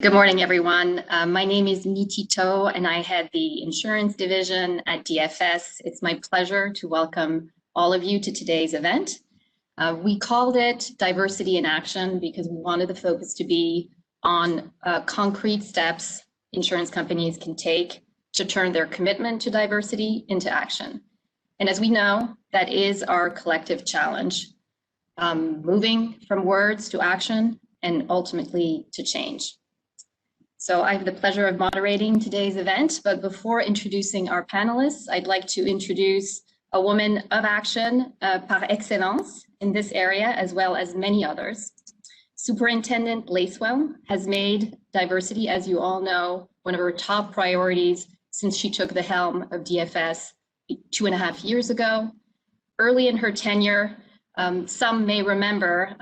Good morning, everyone. My name is Niti To, and I head the insurance division at DFS. It's my pleasure to welcome all of you to today's event. We called it Diversity in Action because we wanted the focus to be on concrete steps insurance companies can take to turn their commitment to diversity into action. And as we know, that is our collective challenge, moving from words to action and ultimately to change. So I have the pleasure of moderating today's event, but before introducing our panelists, I'd like to introduce a woman of action par excellence in this area, as well as many others. Superintendent Lacewell has made diversity, as you all know, one of her top priorities since she took the helm of DFS 2.5 years ago. Early in her tenure, some may remember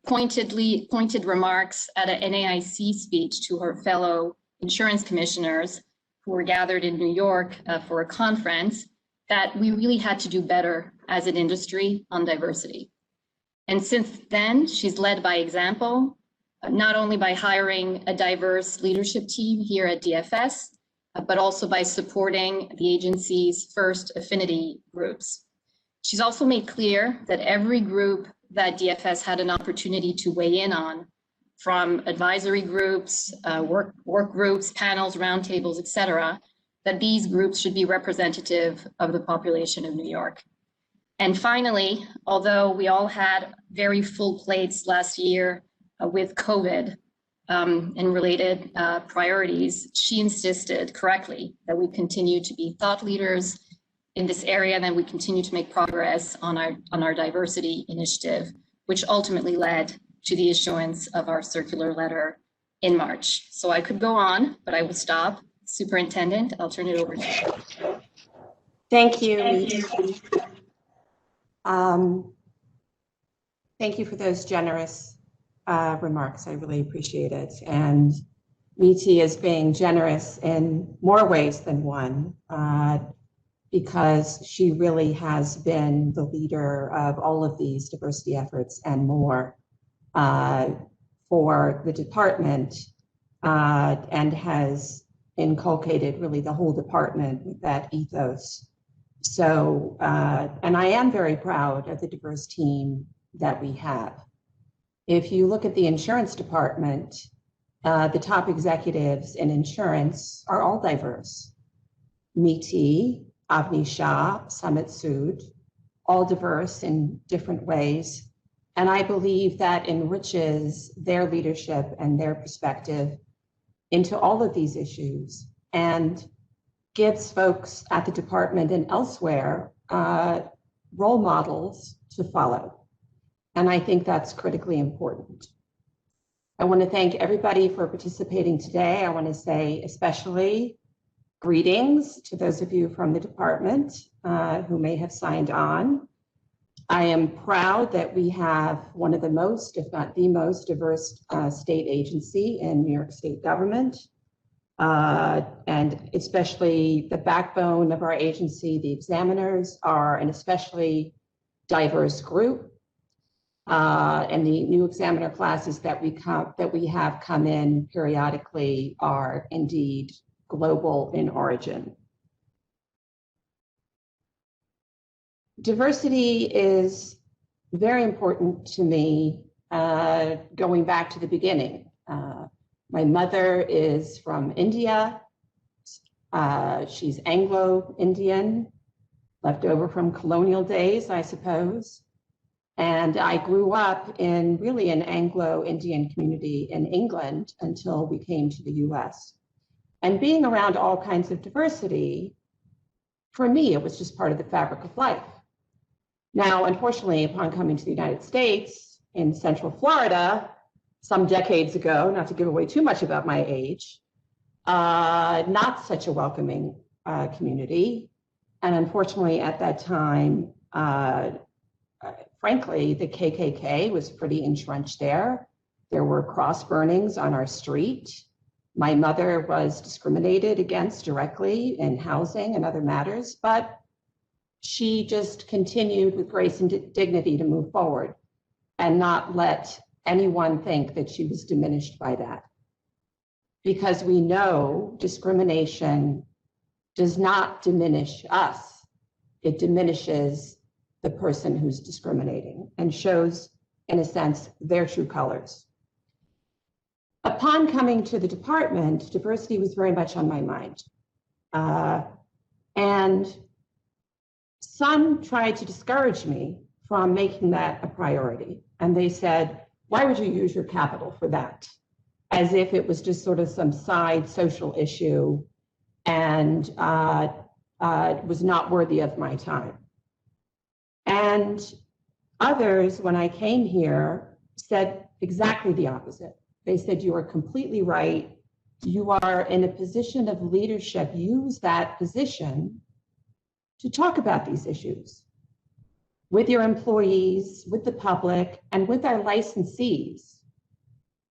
pointed remarks at an NAIC speech to her fellow insurance commissioners who were gathered in New York for a conference that we really had to do better as an industry on diversity. And since then, she's led by example, not only by hiring a diverse leadership team here at DFS, but also by supporting the agency's first affinity groups. She's also made clear that every group that DFS had an opportunity to weigh in on, from advisory groups, work groups, panels, roundtables, et cetera, that these groups should be representative of the population of New York. And finally, although we all had very full plates last year with COVID and related priorities, she insisted correctly that we continue to be thought leaders in this area, and then we continue to make progress on our diversity initiative, which ultimately led to the issuance of our circular letter in March. So I could go on, but I will stop. Superintendent, I'll turn it over to you. Thank you. Thank you for those generous remarks. I really appreciate it. And Miti is being generous in more ways than one, because she really has been the leader of all of these diversity efforts and more for the department, and has inculcated really the whole department with that ethos. So, and I am very proud of the diverse team that we have. If you look at the insurance department, the top executives in insurance are all diverse. Miti, Avni Shah, Sumit Sood, all diverse in different ways. And I believe that enriches their leadership and their perspective into all of these issues and gives folks at the department and elsewhere role models to follow. And I think that's critically important. I want to thank everybody for participating today. I want to say especially greetings to those of you from the department who may have signed on. I am proud that we have one of the most, if not the most diverse state agency in New York State government, and especially the backbone of our agency, the examiners, are an especially diverse group. And the new examiner classes that we have come in periodically are indeed global in origin. Diversity is very important to me, going back to the beginning. My mother is from India. She's Anglo-Indian, left over from colonial days, I suppose. And I grew up in really an Anglo-Indian community in England until we came to the US. And being around all kinds of diversity, for me, it was just part of the fabric of life. Now, unfortunately, upon coming to the United States in Central Florida, some decades ago, not to give away too much about my age, not such a welcoming community. And unfortunately, at that time, frankly, the KKK was pretty entrenched there. There were cross burnings on our street. My mother was discriminated against directly in housing and other matters, but she just continued with grace and dignity to move forward and not let anyone think that she was diminished by that. because we know discrimination does not diminish us. It diminishes the person who's discriminating and shows, in a sense, their true colors. Upon coming to the department, diversity was very much on my mind. And some tried to discourage me from making that a priority. And they said, why would you use your capital for that? As if it was just sort of some side social issue and was not worthy of my time. And others, when I came here, said exactly the opposite. They said, you are completely right. You are in a position of leadership. Use that position to talk about these issues with your employees, with the public, and with our licensees,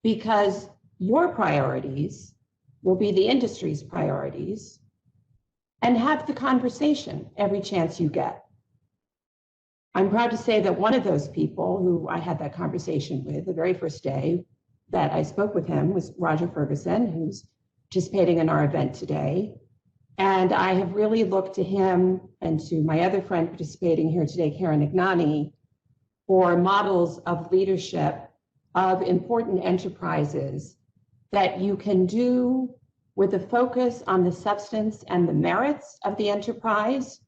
because your priorities will be the industry's priorities, and have the conversation every chance you get. I'm proud to say that one of those people who I had that conversation with the very first day that I spoke with him was Roger Ferguson, who's participating in our event today. And I have really looked to him and to my other friend participating here today, Karen Ignani, for models of leadership of important enterprises that you can do with a focus on the substance and the merits of the enterprise,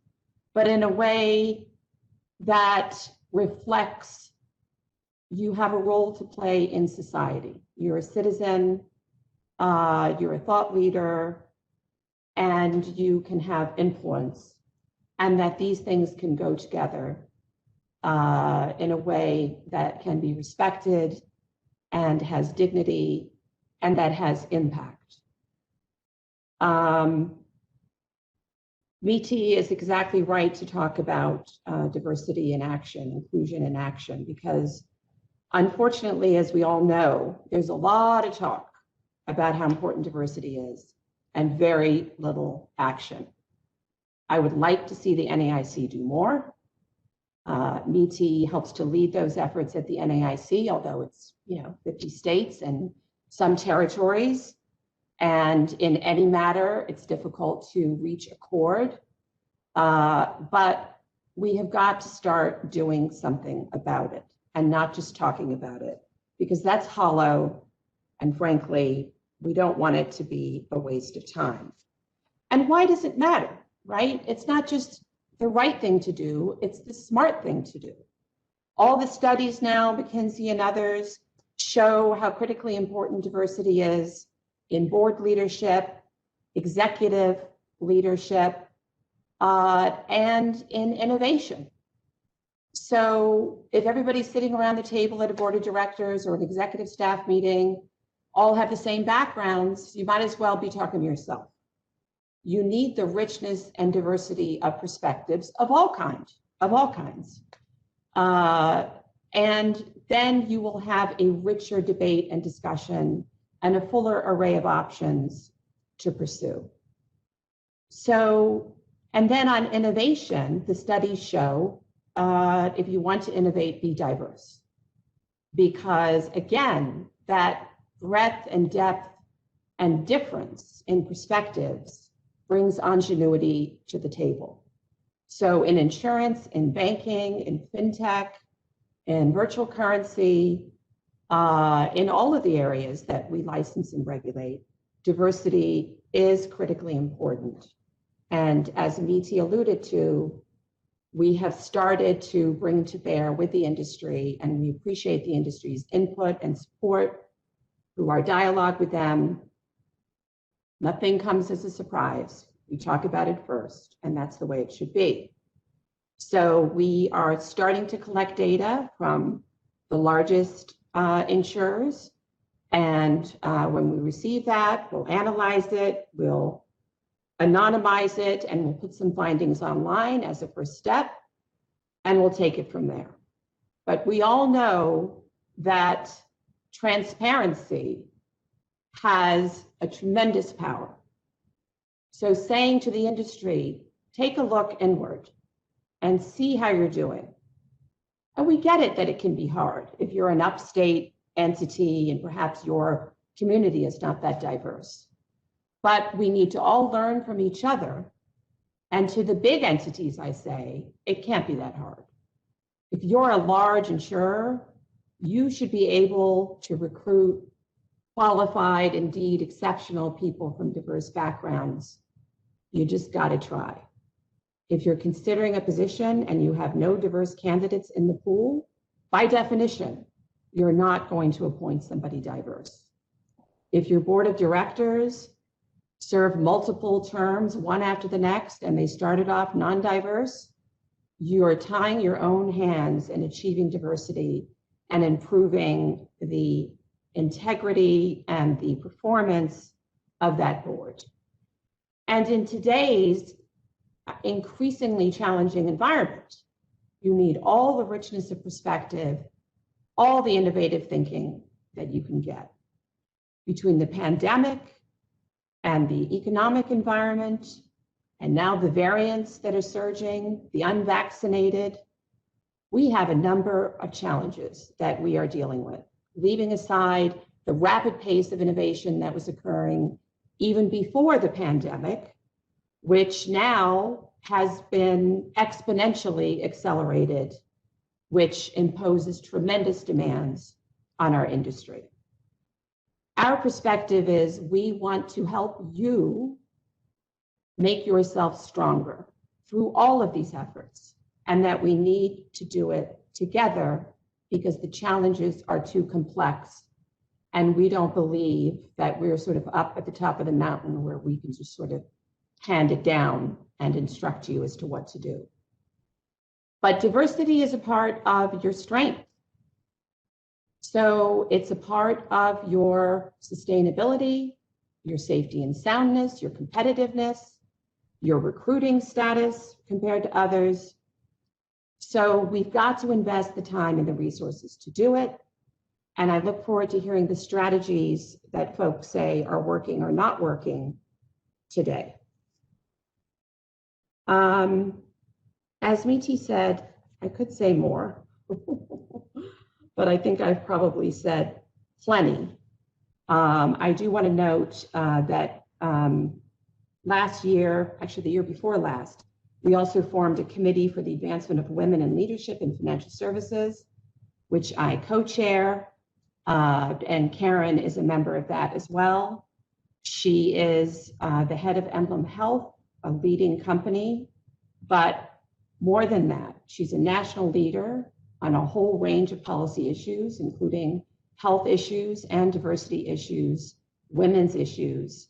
but in a way that reflects you have a role to play in society. You're a citizen, you're a thought leader, and you can have influence, and that these things can go together in a way that can be respected and has dignity and that has impact. Miti is exactly right to talk about diversity in action, inclusion in action, because unfortunately, as we all know, there's a lot of talk about how important diversity is and very little action. I would like to see the NAIC do more. Miti helps to lead those efforts at the NAIC, although it's 50 states and some territories. And in any matter, it's difficult to reach accord. But we have got to start doing something about it and not just talking about it, because that's hollow. And frankly, we don't want it to be a waste of time. And why does it matter, right? It's not just the right thing to do, it's the smart thing to do. All the studies now, McKinsey and others, show how critically important diversity is in board leadership, executive leadership, and in innovation. So if everybody's sitting around the table at a board of directors or an executive staff meeting, all have the same backgrounds, you might as well be talking to yourself. You need the richness and diversity of perspectives of all kinds. And then you will have a richer debate and discussion and a fuller array of options to pursue. So, and then on innovation, the studies show if you want to innovate, be diverse. Because again, that breadth and depth and difference in perspectives brings ingenuity to the table. So in insurance, in banking, in fintech, in virtual currency, in all of the areas that we license and regulate, diversity is critically important. And as Miti alluded to, we have started to bring to bear with the industry, and we appreciate the industry's input and support through our dialogue with them. Nothing comes as a surprise. We talk about it first, and that's the way it should be. So we are starting to collect data from the largest insurers. And when we receive that, we'll analyze it, we'll anonymize it, and we'll put some findings online as a first step, and we'll take it from there. But we all know that transparency has a tremendous power. So saying to the industry, take a look inward and see how you're doing. And we get it that it can be hard if you're an upstate entity and perhaps your community is not that diverse. But we need to all learn from each other. And to the big entities, I say, it can't be that hard. If you're a large insurer, you should be able to recruit qualified, indeed exceptional people from diverse backgrounds. You just got to try. If you're considering a position and you have no diverse candidates in the pool, by definition, you're not going to appoint somebody diverse. If your board of directors serve multiple terms, one after the next, and they started off non-diverse, you're tying your own hands in achieving diversity and improving the integrity and the performance of that board. And in today's increasingly challenging environment, you need all the richness of perspective, all the innovative thinking that you can get. Between the pandemic and the economic environment, and now the variants that are surging, the unvaccinated, we have a number of challenges that we are dealing with, leaving aside the rapid pace of innovation that was occurring even before the pandemic, which now has been exponentially accelerated, which imposes tremendous demands on our industry. Our perspective is we want to help you make yourself stronger through all of these efforts, and that we need to do it together because the challenges are too complex. And we don't believe that we're sort of up at the top of the mountain where we can just sort of hand it down and instruct you as to what to do. But diversity is a part of your strength. So it's a part of your sustainability, your safety and soundness, your competitiveness, your recruiting status compared to others. So we've got to invest the time and the resources to do it. And I look forward to hearing the strategies that folks say are working or not working today. As Miti said, I could say more, but I think I've probably said plenty. I do want to note that last year, actually the year before last, we also formed a committee for the advancement of women in leadership in financial services, which I co-chair, and Karen is a member of that as well. She is the head of Emblem Health, a leading company, but more than that, she's a national leader on a whole range of policy issues, including health issues and diversity issues, women's issues.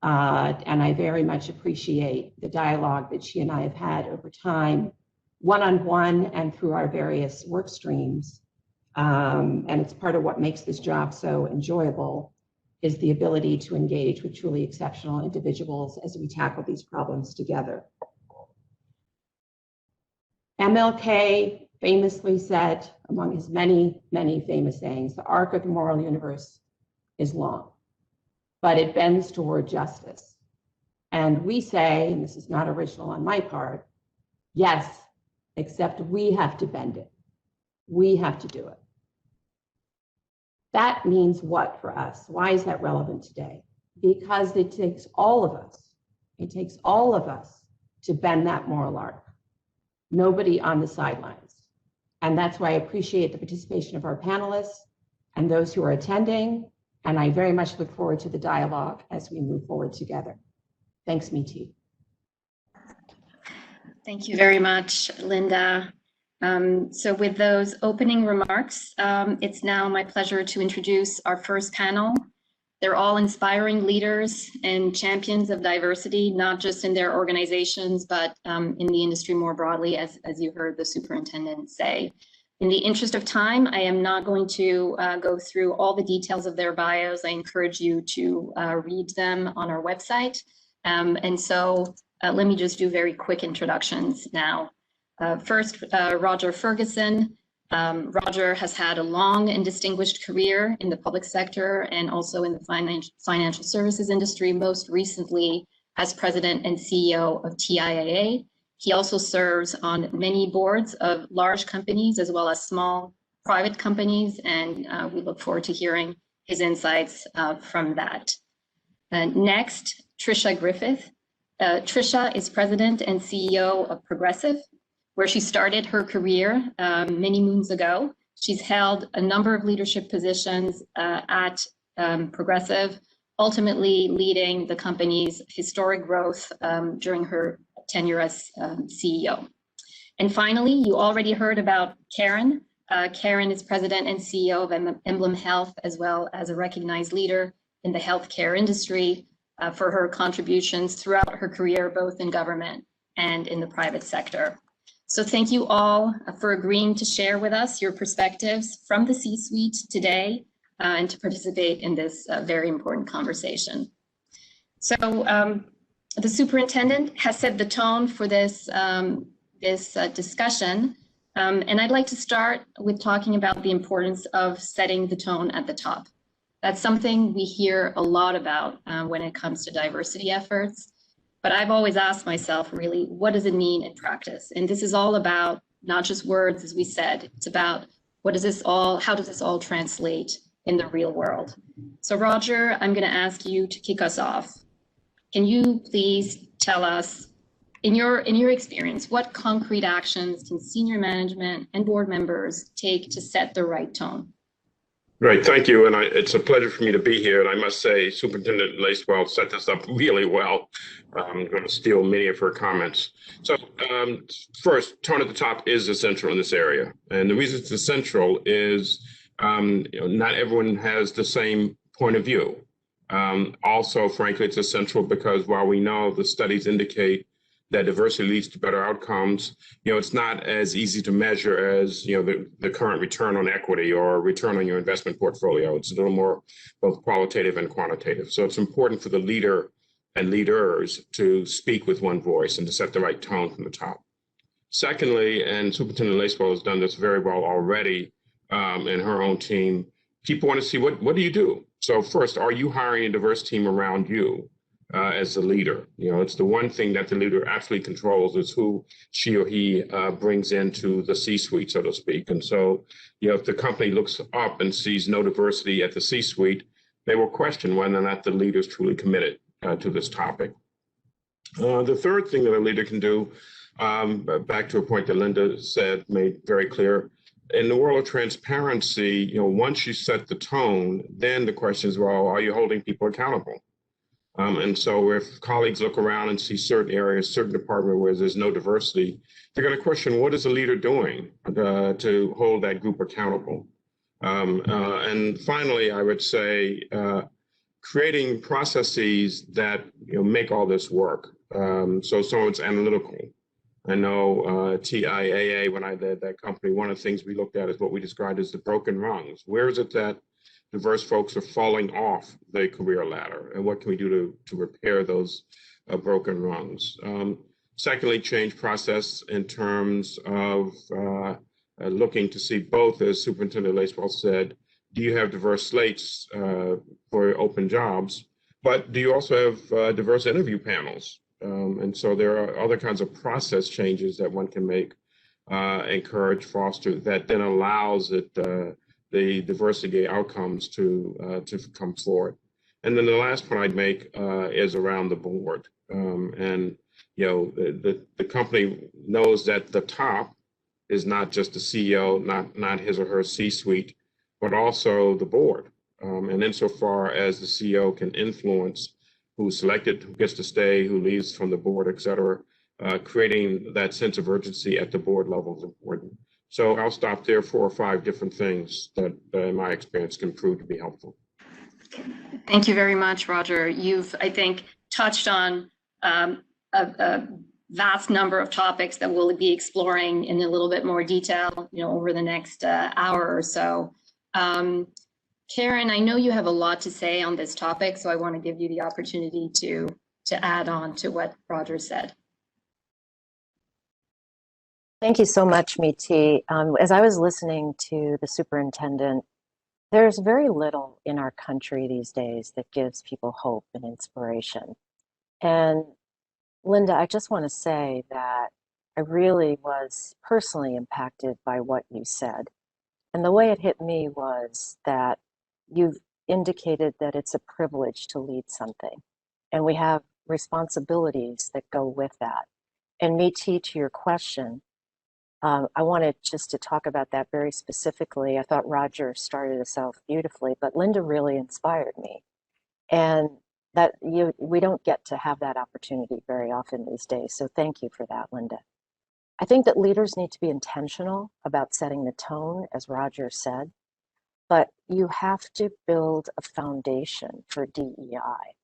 And I very much appreciate the dialogue that she and I have had over time, one-on-one and through our various work streams. And it's part of what makes this job so enjoyable, is the ability to engage with truly exceptional individuals as we tackle these problems together. MLK famously said, among his many, many famous sayings, the arc of the moral universe is long, but it bends toward justice. And we say, and this is not original on my part, yes, except we have to bend it. We have to do it. That means what for us? Why is that relevant today? Because it takes all of us. It takes all of us to bend that moral arc. Nobody on the sidelines. And that's why I appreciate the participation of our panelists and those who are attending. And I very much look forward to the dialogue as we move forward together. Thanks, Miti. Thank you very much, Linda. So with those opening remarks, it's now my pleasure to introduce our first panel. They're all inspiring leaders and champions of diversity, not just in their organizations, but in the industry more broadly, as you heard the superintendent say. In the interest of time, I am not going to go through all the details of their bios. I encourage you to read them on our website. And so let me just do very quick introductions now. First, Roger Ferguson. Roger has had a long and distinguished career in the public sector and also in the financial services industry, most recently as president and CEO of TIAA. He also serves on many boards of large companies as well as small private companies, and we look forward to hearing his insights from that. Next, Trisha Griffith. Trisha is president and CEO of Progressive, where she started her career many moons ago. She's held a number of leadership positions at Progressive, ultimately leading the company's historic growth during her tenure as CEO. And finally, you already heard about Karen. Karen is president and CEO of Emblem Health, as well as a recognized leader in the healthcare industry for her contributions throughout her career, both in government and in the private sector. So thank you all for agreeing to share with us your perspectives from the C-suite today and to participate in this very important conversation. So the superintendent has set the tone for this, discussion. And I'd like to start with talking about the importance of setting the tone at the top. That's something we hear a lot about when it comes to diversity efforts. But I've always asked myself, really, what does it mean in practice? And this is all about not just words, as we said. It's about how does this all translate in the real world? So Roger, I'm going to ask you to kick us off. Can you please tell us, in your experience, what concrete actions can senior management and board members take to set the right tone? Great, thank you. And it's a pleasure for me to be here. And I must say, Superintendent Lacewell set this up really well. I'm going to steal many of her comments. So first, tone at the top is essential in this area. And the reason it's essential is not everyone has the same point of view. Also, frankly, it's essential because while we know the studies indicate that diversity leads to better outcomes, it's not as easy to measure as, the current return on equity or return on your investment portfolio. It's a little more both qualitative and quantitative. So it's important for the leader and leaders to speak with one voice and to set the right tone from the top. Secondly, and Superintendent Lacewell has done this very well already in her own team, people want to see what do you do? So first, are you hiring a diverse team around you? As the leader, it's the one thing that the leader absolutely controls is who she or he brings into the C-suite, so to speak. And so, if the company looks up and sees no diversity at the C-suite, they will question whether or not the leader is truly committed to this topic. The third thing that a leader can do, back to a point that Linda made very clear, in the world of transparency, once you set the tone, then the question is, well, are you holding people accountable? And so if colleagues look around and see certain areas, certain department where there's no diversity, they're going to question, what is the leader doing to hold that group accountable? And finally, I would say creating processes that make all this work. So it's analytical. I know TIAA, when I led that company, one of the things we looked at is what we described as the broken rungs. Where is it that diverse folks are falling off the career ladder, and what can we do to repair those broken rungs? Secondly, change process in terms of looking to see both, as Superintendent Lacewell said, do you have diverse slates for open jobs, but do you also have diverse interview panels? And so there are other kinds of process changes that one can make, encourage, foster, that then allows it the diversity outcomes to come forward. And then the last point I'd make is around the board. And the company knows that the top is not just the CEO, not his or her C-suite, but also the board. And insofar as the CEO can influence who's selected, who gets to stay, who leaves from the board, et cetera, creating that sense of urgency at the board level is important. So I'll stop there. 4 or 5 different things that, in my experience, can prove to be helpful. Thank you very much, Roger. You've, I think, touched on a vast number of topics that we'll be exploring in a little bit more detail, over the next hour or so. Karen, I know you have a lot to say on this topic, so I want to give you the opportunity to add on to what Roger said. Thank you so much, Meeti. As I was listening to the superintendent, there's very little in our country these days that gives people hope and inspiration. And Linda, I just want to say that I really was personally impacted by what you said. And the way it hit me was that you've indicated that it's a privilege to lead something, and we have responsibilities that go with that. And Miti, to your question, I wanted just to talk about that very specifically. I thought Roger started us off beautifully, but Linda really inspired me. And we don't get to have that opportunity very often these days. So thank you for that, Linda. I think that leaders need to be intentional about setting the tone, as Roger said, but you have to build a foundation for DEI.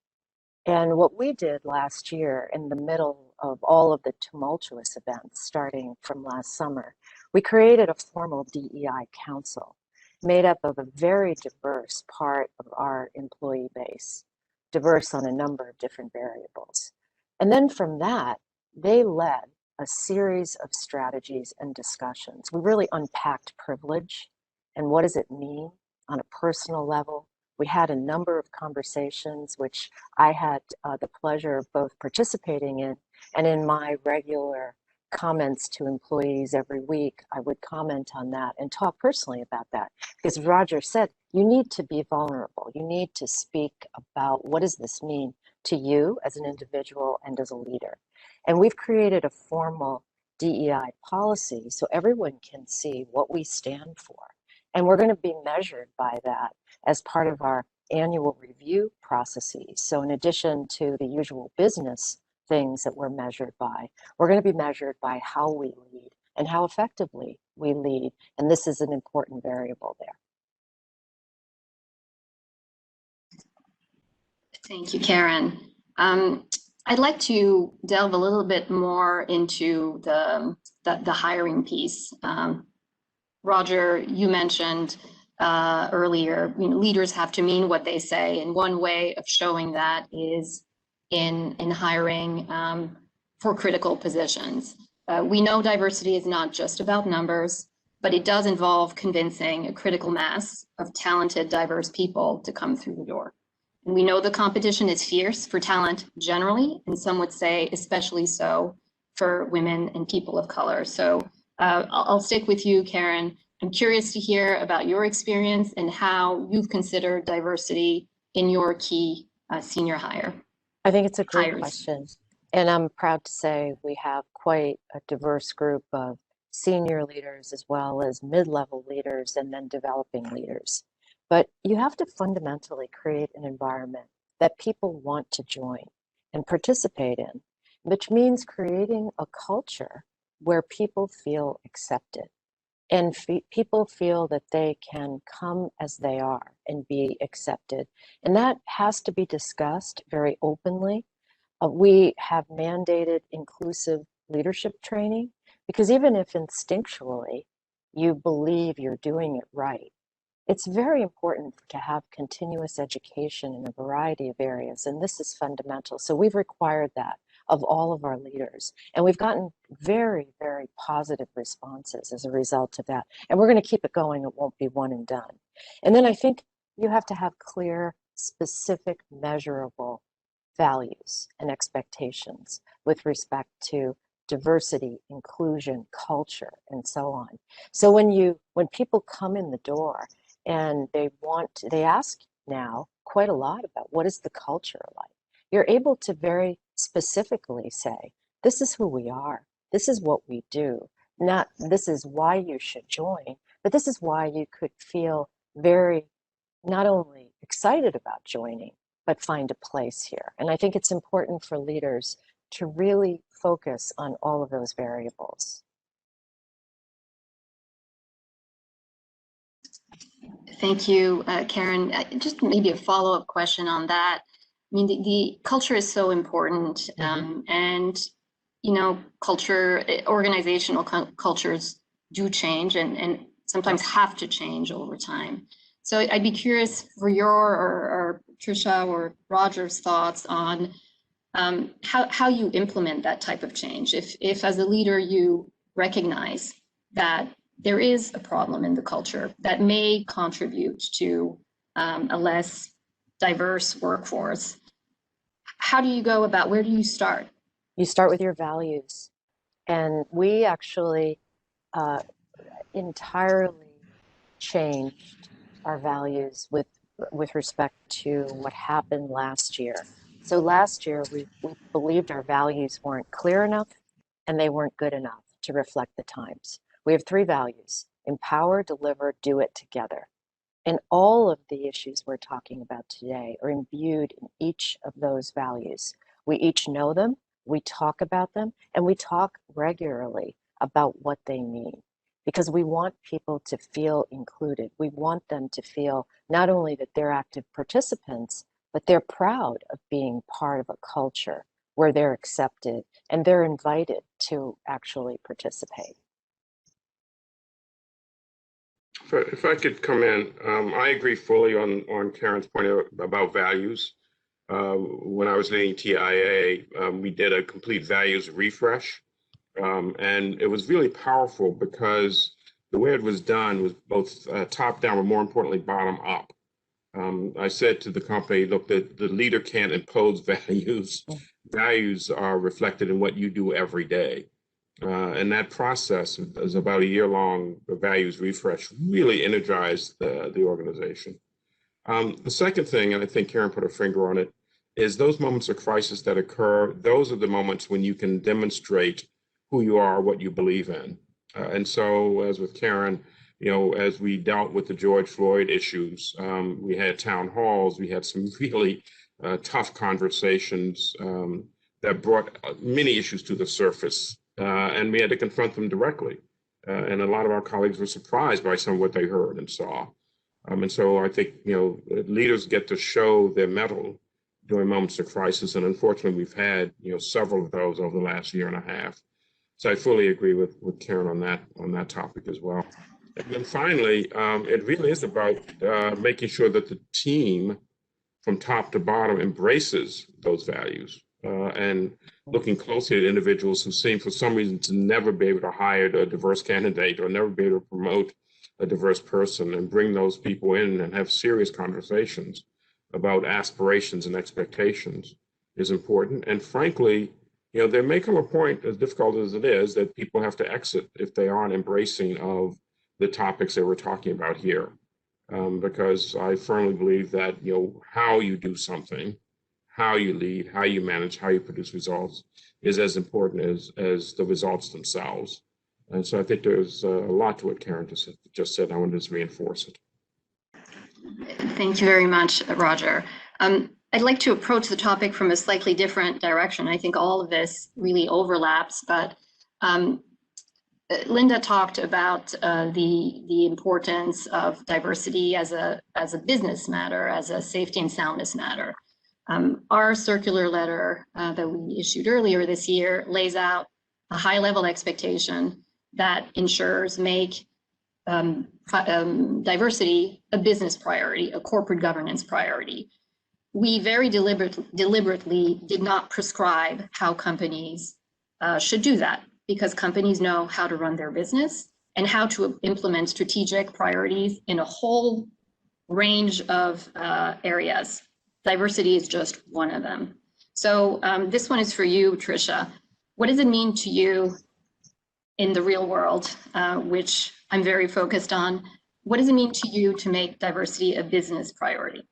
And what we did last year, in the middle of all of the tumultuous events starting from last summer, we created a formal DEI council made up of a very diverse part of our employee base, diverse on a number of different variables. And then from that, they led a series of strategies and discussions. We really unpacked privilege and what does it mean on a personal level. We had a number of conversations, which I had the pleasure of both participating in, and in my regular comments to employees every week, I would comment on that and talk personally about that. Because Roger said, you need to be vulnerable. You need to speak about what does this mean to you as an individual and as a leader. And we've created a formal DEI policy so everyone can see what we stand for. And we're going to be measured by that as part of our annual review processes. So in addition to the usual business things that we're measured by, we're going to be measured by how we lead and how effectively we lead. And this is an important variable there. Thank you, Karen. I'd like to delve a little bit more into the hiring piece. Roger, you mentioned earlier, leaders have to mean what they say, and one way of showing that is in hiring for critical positions. We know diversity is not just about numbers, but it does involve convincing a critical mass of talented, diverse people to come through the door. And we know the competition is fierce for talent generally, and some would say especially so for women and people of color. So I'll stick with you, Karen. I'm curious to hear about your experience and how you've considered diversity in your key senior hire. I think it's a great hires. question. And I'm proud to say we have quite a diverse group of senior leaders as well as mid-level leaders and then developing leaders. But you have to fundamentally create an environment that people want to join and participate in, which means creating a culture where people feel accepted and people feel that they can come as they are and be accepted. And that has to be discussed very openly. We have mandated inclusive leadership training because even if instinctually you believe you're doing it right, it's very important to have continuous education in a variety of areas, and this is fundamental. So we've required that of all of our leaders, and we've gotten very, very positive responses as a result of that. And we're going to keep it going. It won't be one and done. And then I think you have to have clear, specific, measurable values and expectations with respect to diversity, inclusion, culture, and so on. So when people come in the door and they ask now quite a lot about what is the culture like, you're able to very specifically say, this is who we are, this is what we do, not this is why you should join, but this is why you could feel very not only excited about joining, but find a place here. And I think it's important for leaders to really focus on all of those variables. Thank you, Karen. Just maybe a follow-up question on that. I mean, the culture is so important, and organizational cultures do change and sometimes have to change over time. So I'd be curious for your or Trisha or Roger's thoughts on how you implement that type of change. If as a leader you recognize that there is a problem in the culture that may contribute to a less diverse workforce, how do you go about, where do you start? You start with your values. And we actually entirely changed our values with with respect to what happened last year. So last year, we believed our values weren't clear enough and they weren't good enough to reflect the times. We have three values: empower, deliver, do it together. And all of the issues we're talking about today are imbued in each of those values. We each know them, we talk about them, and we talk regularly about what they mean. Because we want people to feel included. We want them to feel not only that they're active participants, but they're proud of being part of a culture where they're accepted and they're invited to actually participate. If I could come in, I agree fully on Karen's point about values. When I was leading TIA, we did a complete values refresh. And it was really powerful because the way it was done was both top down, but more importantly, bottom up. I said to the company, look, the leader can't impose values. Values are reflected in what you do every day. And that process is about a year-long values refresh, really energized the organization. The second thing, and I think Karen put her finger on it, is those moments of crisis that occur. Those are the moments when you can demonstrate who you are, what you believe in. And so, as with Karen, as we dealt with the George Floyd issues, we had town halls, we had some really tough conversations that brought many issues to the surface, and we had to confront them directly. And a lot of our colleagues were surprised by some of what they heard and saw. And so I think, leaders get to show their mettle during moments of crisis. And unfortunately, we've had, several of those over the last year and a half. So I fully agree with Karen on that topic as well. And then finally, it really is about making sure that the team from top to bottom embraces those values and looking closely at individuals who seem for some reason to never be able to hire a diverse candidate or never be able to promote a diverse person, and bring those people in and have serious conversations about aspirations and expectations is important. And frankly, there may come a point, as difficult as it is, that people have to exit if they aren't embracing of the topics that we're talking about here. Because I firmly believe that, how you do something, how you lead, how you manage, how you produce results is as important as the results themselves. And so I think there's a lot to what Karen just said. I want to just reinforce it. Thank you very much, Roger. I'd like to approach the topic from a slightly different direction. I think all of this really overlaps, but Linda talked about the importance of diversity as a business matter, as a safety and soundness matter. Our circular letter that we issued earlier this year lays out a high-level expectation that insurers make diversity a business priority, a corporate governance priority. We very deliberately did not prescribe how companies should do that, because companies know how to run their business and how to implement strategic priorities in a whole range of areas. Diversity is just one of them. So this one is for you, Tricia. What does it mean to you in the real world, which I'm very focused on? What does it mean to you to make diversity a business priority?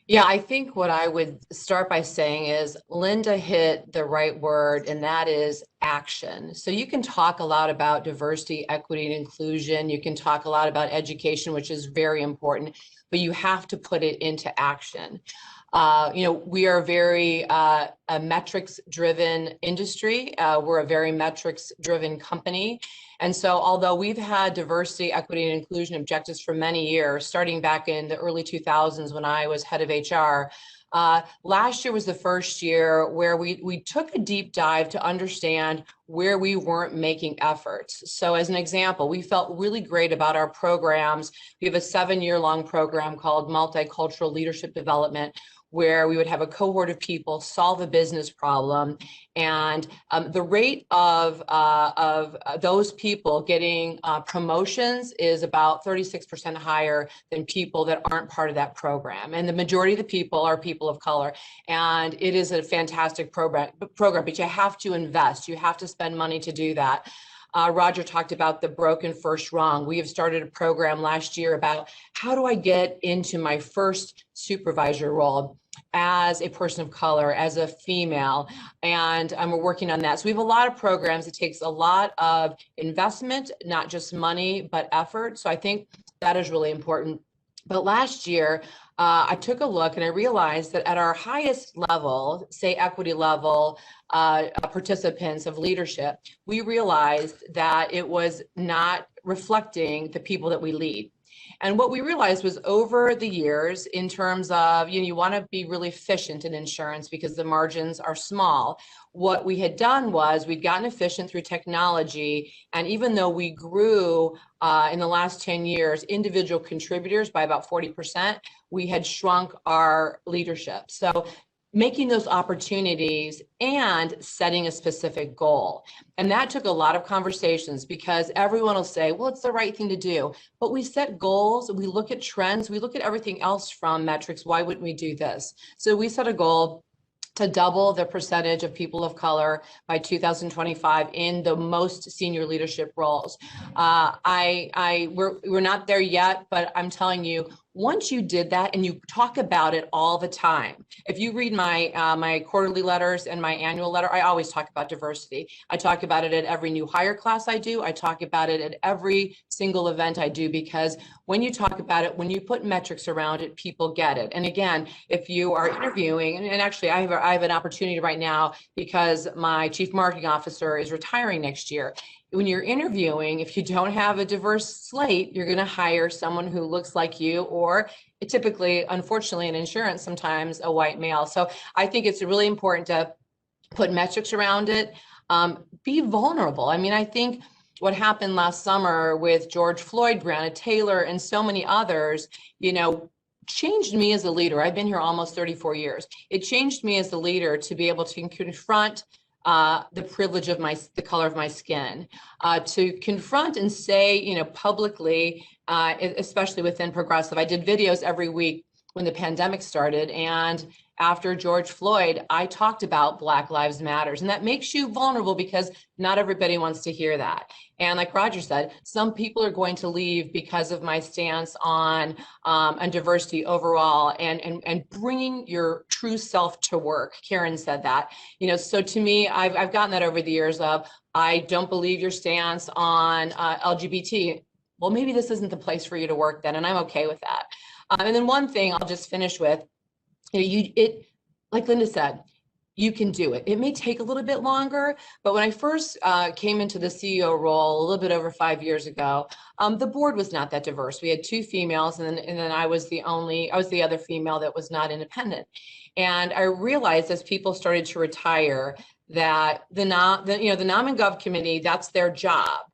Yeah, I think what I would start by saying is Linda hit the right word, and that is action. So you can talk a lot about diversity, equity, and inclusion. You can talk a lot about education, which is very important, but you have to put it into action. We are very a metrics-driven industry. We're a very metrics-driven company. And so although we've had diversity, equity, and inclusion objectives for many years, starting back in the early 2000s when I was head of HR, last year was the first year where we took a deep dive to understand where we weren't making efforts. So as an example, we felt really great about our programs. We have a 7-year-long program called Multicultural Leadership Development, where we would have a cohort of people solve a business problem, and the rate of those people getting promotions is about 36% higher than people that aren't part of that program. And the majority of the people are people of color, and it is a fantastic program, but you have to invest. You have to spend money to do that. Roger talked about the broken first rung. We have started a program last year about how do I get into my first supervisor role as a person of color, as a female, and we're working on that. So we have a lot of programs. It takes a lot of investment, not just money, but effort. So I think that is really important. But last year, I took a look and I realized that at our highest level, say equity level, participants of leadership, we realized that it was not reflecting the people that we lead. And what we realized was over the years, in terms of, you want to be really efficient in insurance because the margins are small. What we had done was we'd gotten efficient through technology. And even though we grew in the last 10 years, individual contributors by about 40%, we had shrunk our leadership. So making those opportunities and setting a specific goal. And that took a lot of conversations because everyone will say, well, it's the right thing to do. But we set goals, we look at trends, we look at everything else from metrics. Why wouldn't we do this? So we set a goal to double the percentage of people of color by 2025 in the most senior leadership roles. We're not there yet, but I'm telling you, once you did that and you talk about it all the time, if you read my my quarterly letters and my annual letter, I always talk about diversity. I talk about it at every new hire class I do. I talk about it at every single event I do, because when you talk about it, when you put metrics around it, people get it. And again, if you are interviewing, and actually I have an opportunity right now because my chief marketing officer is retiring next year. When you're interviewing, if you don't have a diverse slate, you're going to hire someone who looks like you, or typically, unfortunately, in insurance, sometimes a white male. So I think it's really important to put metrics around it. Be vulnerable. I mean, I think what happened last summer with George Floyd, Breonna Taylor, and so many others, changed me as a leader. I've been here almost 34 years. It changed me as a leader to be able to confront the privilege of the color of my skin, to confront and say, publicly, especially within Progressive. I did videos every week when the pandemic started, and after George Floyd, I talked about Black Lives Matters, and that makes you vulnerable because not everybody wants to hear that. And like Roger said, some people are going to leave because of my stance on diversity overall and bringing your true self to work. Karen said that. So to me, I've gotten that over the years of, I don't believe your stance on LGBT. Well, maybe this isn't the place for you to work then, and I'm okay with that. And then one thing I'll just finish with, like Linda said, you can do it. It may take a little bit longer, but when I first came into the CEO role a little bit over 5 years ago, the board was not that diverse. We had 2 females, and then I was the other female that was not independent. And I realized as people started to retire that the Nom and Gov committee, that's their job.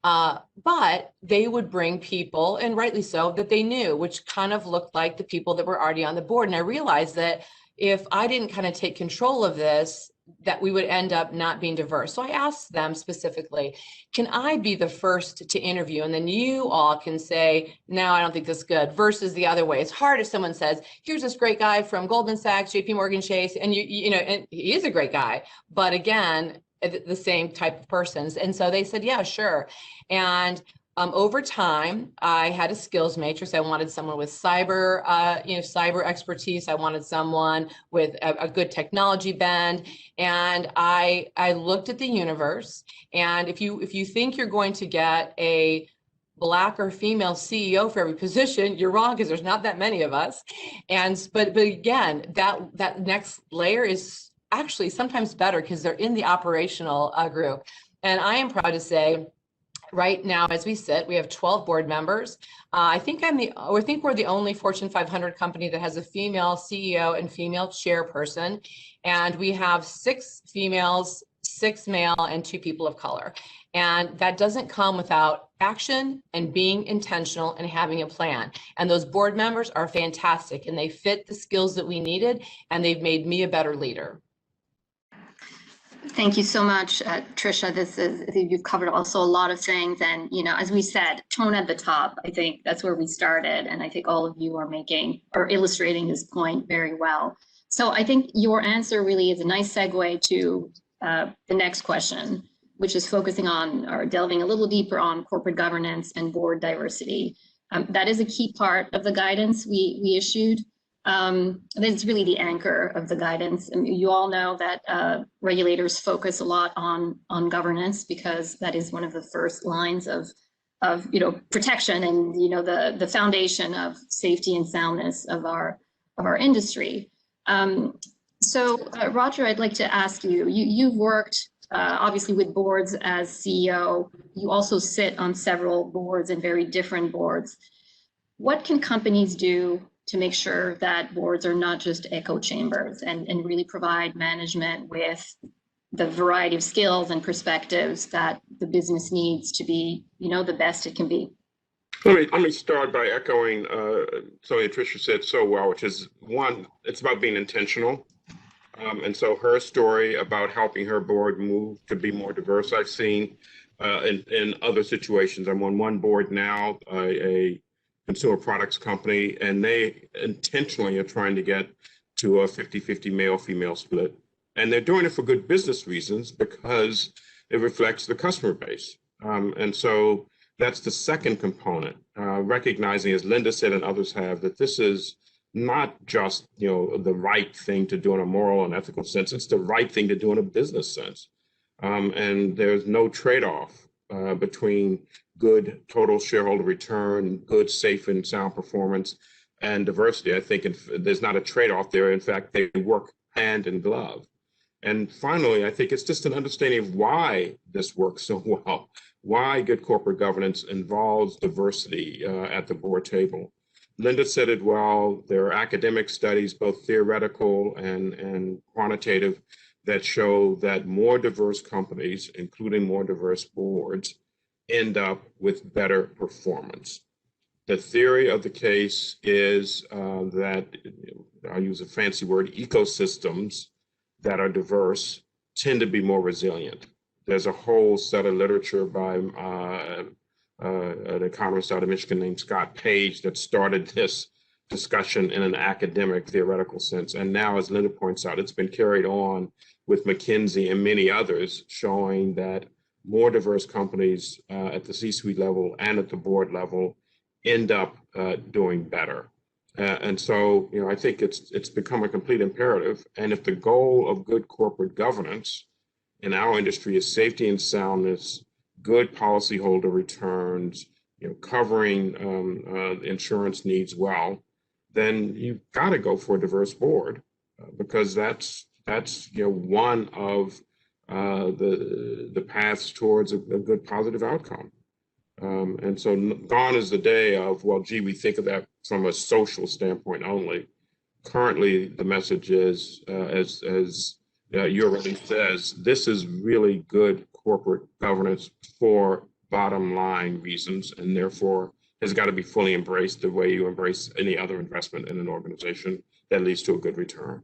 But they would bring people, and rightly so, that they knew, which kind of looked like the people that were already on the board. And I realized that if I didn't kind of take control of this, that we would end up not being diverse. So I asked them specifically, can I be the first to interview? And then you all can say, no, I don't think this is good, versus the other way. It's hard if someone says, here's this great guy from Goldman Sachs, JP Morgan Chase, and and he is a great guy. But again, the same type of persons. And so they said, yeah, sure. And over time, I had a skills matrix. I wanted someone with cyber expertise. I wanted someone with a good technology bend. And I looked at the universe. And if you think you're going to get a Black or female CEO for every position, you're wrong, because there's not that many of us. But again, that next layer is actually sometimes better because they're in the operational group. And I am proud to say, right now, as we sit, we have 12 board members. I think we're the only Fortune 500 company that has a female CEO and female chairperson. And we have 6 females, 6 male, and 2 people of color. And that doesn't come without action and being intentional and having a plan. And those board members are fantastic, and they fit the skills that we needed, and they've made me a better leader. Thank you so much, Tricia. I think you've covered also a lot of things. And, as we said, tone at the top. I think that's where we started. And I think all of you are illustrating this point very well. So I think your answer really is a nice segue to the next question, which is focusing on or delving a little deeper on corporate governance and board diversity. That is a key part of the guidance we issued. It's really the anchor of the guidance. I mean, you all know that regulators focus a lot on governance because that is one of the first lines of protection and the foundation of safety and soundness of our industry. So Roger, I'd like to ask you. You've worked obviously with boards as CEO. You also sit on several boards and very different boards. What can companies do to make sure that boards are not just echo chambers and really provide management with the variety of skills and perspectives that the business needs to be, the best it can be? Let me start by echoing something Tricia said so well, which is one, it's about being intentional. And so her story about helping her board move to be more diverse, I've seen in other situations. I'm on one board now, a consumer products company, and they intentionally are trying to get to a 50-50 male-female split. And they're doing it for good business reasons because it reflects the customer base. And so that's the second component, recognizing, as Linda said and others have, that this is not just the right thing to do in a moral and ethical sense, it's the right thing to do in a business sense. And there's no trade-off between good total shareholder return, good, safe, and sound performance, and diversity. I think there's not a trade-off there. In fact, they work hand in glove. And finally, I think it's just an understanding of why this works so well, why good corporate governance involves diversity at the board table. Linda said it well. There are academic studies, both theoretical and quantitative, that show that more diverse companies, including more diverse boards, end up with better performance. The theory of the case is that, I'll use a fancy word, ecosystems that are diverse tend to be more resilient. There's a whole set of literature by an economist out of Michigan named Scott Page that started this discussion in an academic theoretical sense. And now, as Linda points out, it's been carried on with McKinsey and many others, showing that more diverse companies at the C-suite level and at the board level end up doing better. And so, I think it's become a complete imperative. And if the goal of good corporate governance in our industry is safety and soundness, good policyholder returns, covering insurance needs well, then you've got to go for a diverse board because that's one of the paths towards a good positive outcome. And so gone is the day of, well, gee, we think of that from a social standpoint only. Currently, the message is, as your release says, this is really good corporate governance for bottom line reasons, and therefore has got to be fully embraced the way you embrace any other investment in an organization that leads to a good return.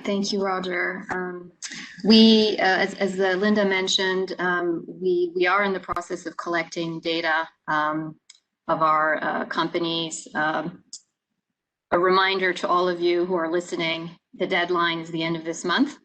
Thank you, Roger. We, as Linda mentioned, we are in the process of collecting data of our companies. A reminder to all of you who are listening, the deadline is the end of this month.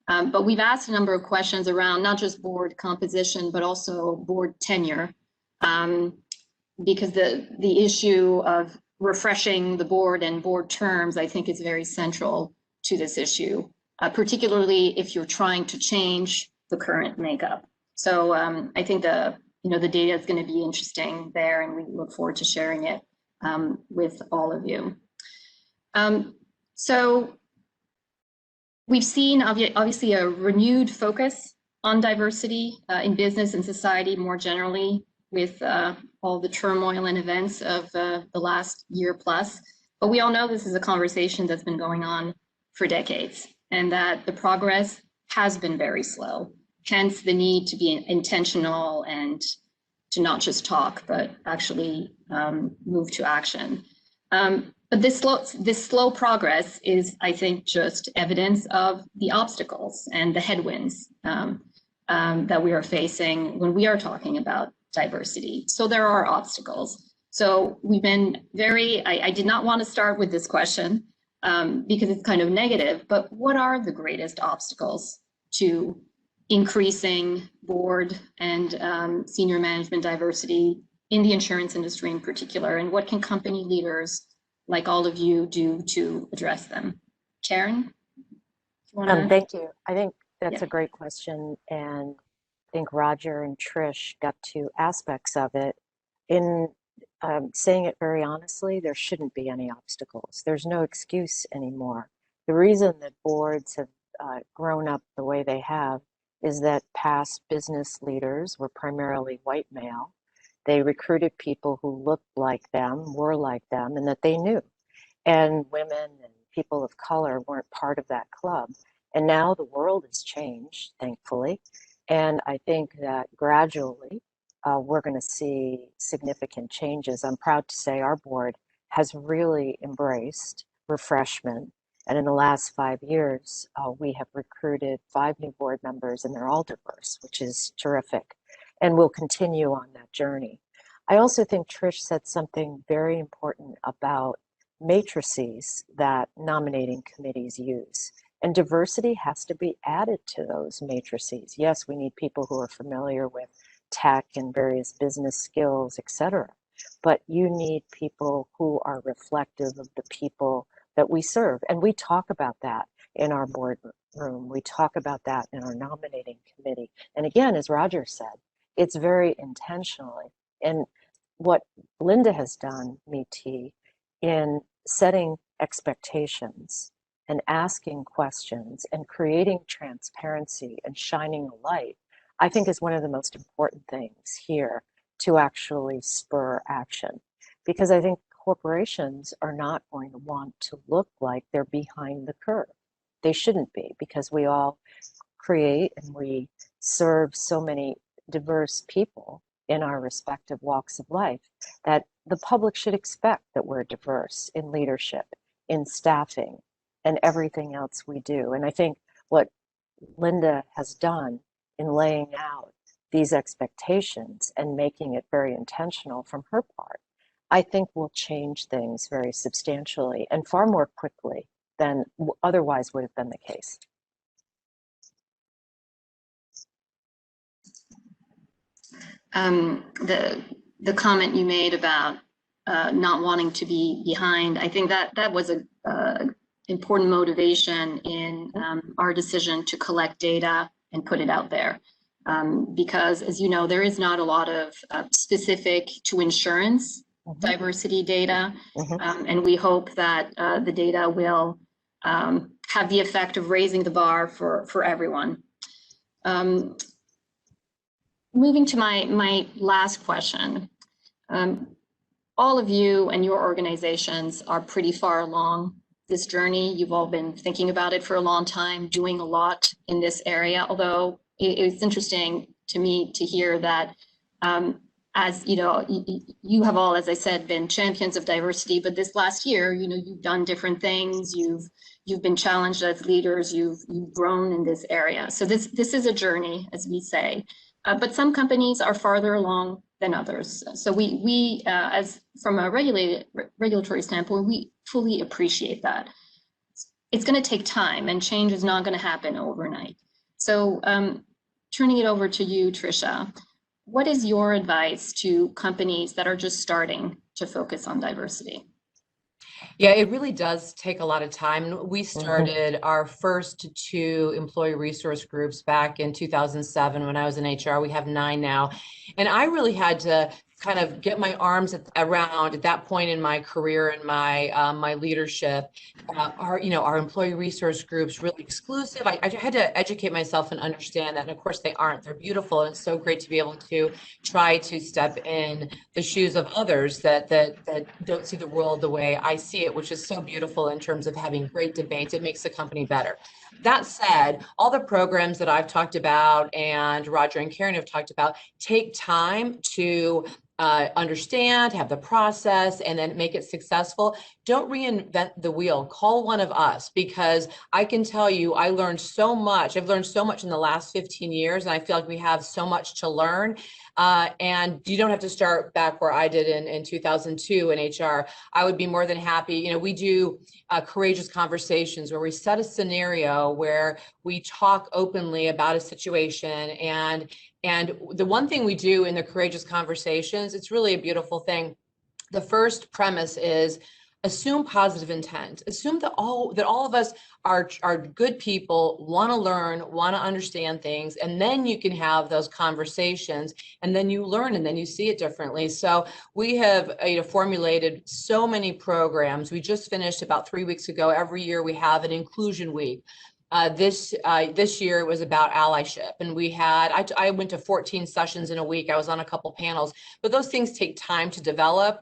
But we've asked a number of questions around not just board composition, but also board tenure, because the issue of refreshing the board and board terms, I think, is very central to this issue, particularly if you're trying to change the current makeup. So I think the data is going to be interesting there, and we look forward to sharing it with all of you. So we've seen obviously a renewed focus on diversity in business and society more generally, with all the turmoil and events of the last year plus. But we all know this is a conversation that's been going on for decades, and that the progress has been very slow, hence the need to be intentional and to not just talk, but actually move to action. But this slow progress is, I think, just evidence of the obstacles and the headwinds that we are facing when we are talking about diversity. So there are obstacles. So we've been I did not want to start with this question because it's kind of negative, but what are the greatest obstacles to increasing board and senior management diversity in the insurance industry in particular? And what can company leaders like all of you do to address them? Karen? Thank you. I think that's Yeah. a great question. And I think Roger and Trish got to aspects of it. In saying it very honestly, there shouldn't be any obstacles. There's no excuse anymore. The reason that boards have grown up the way they have is that past business leaders were primarily white male. They recruited people who looked like them, were like them, and that they knew. And women and people of color weren't part of that club. And now the world has changed, thankfully. And I think that gradually we're going to see significant changes. I'm proud to say our board has really embraced refreshment. And in the last 5 years, we have recruited 5 new board members, and they're all diverse, which is terrific. And we'll continue on that journey. I also think Trish said something very important about matrices that nominating committees use. And diversity has to be added to those matrices. Yes, we need people who are familiar with tech and various business skills, et cetera. But you need people who are reflective of the people that we serve. And we talk about that in our boardroom. We talk about that in our nominating committee. And again, as Roger said, it's very intentionally. And what Linda has done, Miti, in setting expectations and asking questions and creating transparency and shining a light, I think is one of the most important things here to actually spur action. Because I think corporations are not going to want to look like they're behind the curve. They shouldn't be, because we all create and we serve so many diverse people in our respective walks of life that the public should expect that we're diverse in leadership, in staffing, and everything else we do. And I think what Linda has done in laying out these expectations and making it very intentional from her part, I think will change things very substantially and far more quickly than otherwise would have been the case. The comment you made about not wanting to be behind, I think that was a important motivation in our decision to collect data and put it out there. Because, as you know, there is not a lot of specific to insurance diversity data. And we hope that the data will have the effect of raising the bar for everyone. Moving to my last question. All of you and your organizations are pretty far along this journey. You've all been thinking about it for a long time, doing a lot in this area, although it's interesting to me to hear that as you know, you have all, as I said, been champions of diversity, but this last year, you know, you've done different things, you've been challenged as leaders, you've grown in this area. So this is a journey, as we say, but some companies are farther along than others. So we as from a regulatory standpoint, we fully appreciate that. It's going to take time, and change is not going to happen overnight. So turning it over to you, Tricia, what is your advice to companies that are just starting to focus on diversity? Yeah, it really does take a lot of time. We started our first 2 employee resource groups back in 2007 when I was in HR. We have 9 now. And I really had to kind of get my arms around at that point in my career and my leadership. Our employee resource groups really exclusive. I had to educate myself and understand that. And of course they aren't. They're beautiful. And it's so great to be able to try to step in the shoes of others that don't see the world the way I see it, which is so beautiful in terms of having great debates. It makes the company better. That said, all the programs that I've talked about and Roger and Karen have talked about take time to understand, have the process, and then make it successful. don't reinvent the wheel. Call one of us, because I can tell you, I learned so much. I've learned so much in the last 15 years, and I feel like we have so much to learn. And you don't have to start back where I did in 2002 in HR. I would be more than happy. You know, we do courageous conversations where we set a scenario where we talk openly about a situation. And the one thing we do in the courageous conversations, it's really a beautiful thing. The first premise is assume positive intent. Assume that all of us are good people, want to learn, want to understand things, and then you can have those conversations, and then you learn, and then you see it differently. So we have formulated so many programs. We just finished about 3 weeks ago. Every year we have an inclusion week. This year it was about allyship, and we had, I went to 14 sessions in a week. I was on a couple panels, but those things take time to develop.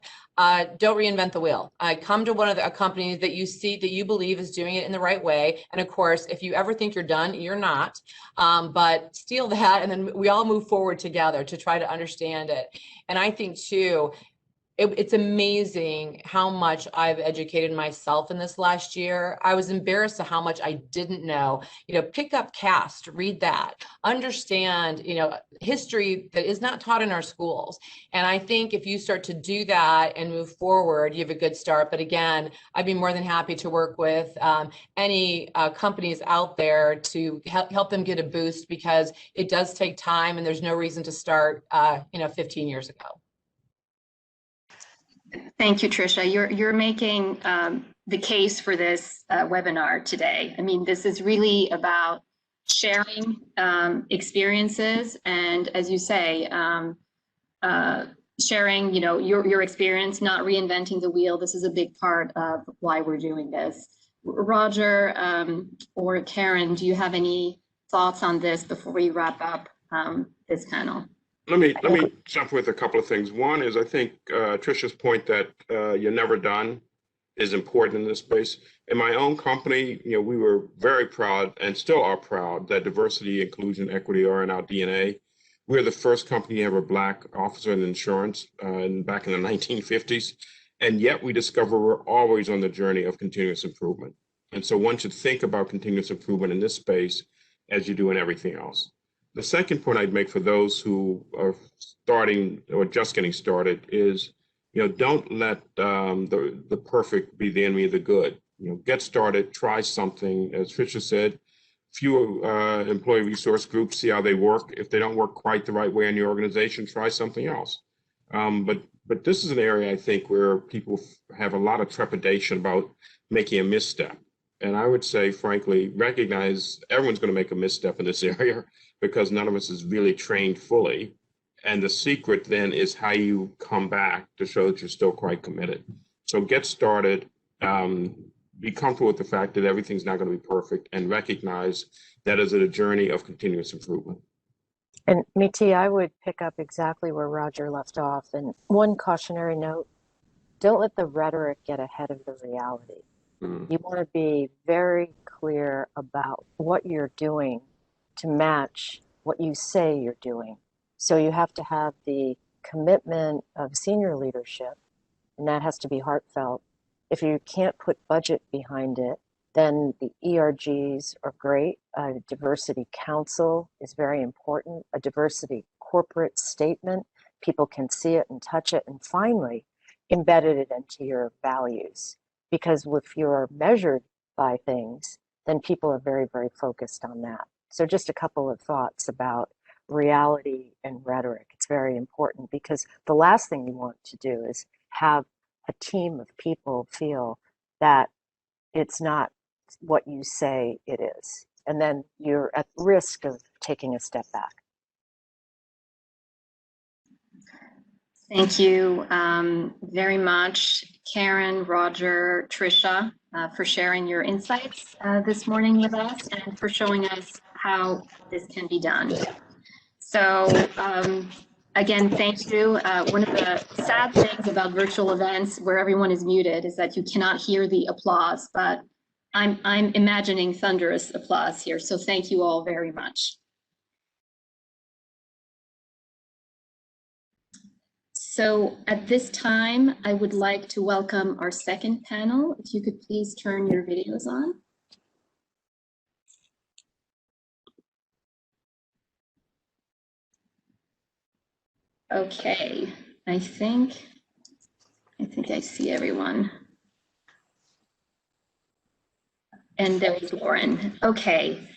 Don't reinvent the wheel. Come to one of the companies that you see that you believe is doing it in the right way. And of course, if you ever think you're done, you're not. But steal that, and then we all move forward together to try to understand it. And I think too, it's amazing how much I've educated myself in this last year. I was embarrassed at how much I didn't know. Pick up CAST, read that, understand, history that is not taught in our schools. And I think if you start to do that and move forward, you have a good start. But again, I'd be more than happy to work with any companies out there to help them get a boost, because it does take time, and there's no reason to start, 15 years ago. Thank you, Tricia. You're making the case for this webinar today. I mean, this is really about sharing experiences, and as you say, sharing, your experience, not reinventing the wheel. This is a big part of why we're doing this. Roger or Karen, do you have any thoughts on this before we wrap up this panel? Let me jump with a couple of things. One is, I think Tricia's point that you're never done is important in this space. In my own company, we were very proud, and still are proud, that diversity, inclusion, equity are in our DNA. We're the first company to have a Black officer in insurance back in the 1950s, and yet we discover we're always on the journey of continuous improvement. And so one should think about continuous improvement in this space as you do in everything else. The second point I'd make for those who are starting or just getting started is, don't let the perfect be the enemy of the good. Get started, try something. As Tricia said, few employee resource groups, see how they work. If they don't work quite the right way in your organization, try something else. But this is an area, I think, where people have a lot of trepidation about making a misstep. And I would say, frankly, recognize everyone's going to make a misstep in this area, because none of us is really trained fully. And the secret then is how you come back to show that you're still quite committed. So get started, be comfortable with the fact that everything's not going to be perfect, and recognize that is a journey of continuous improvement. And Miti, I would pick up exactly where Roger left off. And one cautionary note, don't let the rhetoric get ahead of the reality. You want to be very clear about what you're doing to match what you say you're doing. So you have to have the commitment of senior leadership, and that has to be heartfelt. If you can't put budget behind it, then the ERGs are great. A diversity council is very important. A diversity corporate statement, people can see it and touch it, and finally, embedded it into your values. Because if you're measured by things, then people are very, very focused on that. So just a couple of thoughts about reality and rhetoric. It's very important, because the last thing you want to do is have a team of people feel that it's not what you say it is. And then you're at risk of taking a step back. Thank you very much, Karen, Roger, Tricia, for sharing your insights this morning with us, and for showing us how this can be done. So again, thank you. One of the sad things about virtual events where everyone is muted is that you cannot hear the applause, but I'm imagining thunderous applause here. So thank you all very much. So at this time, I would like to welcome our second panel. If you could please turn your videos on. Okay, I think I see everyone. And there's Lauren. Okay,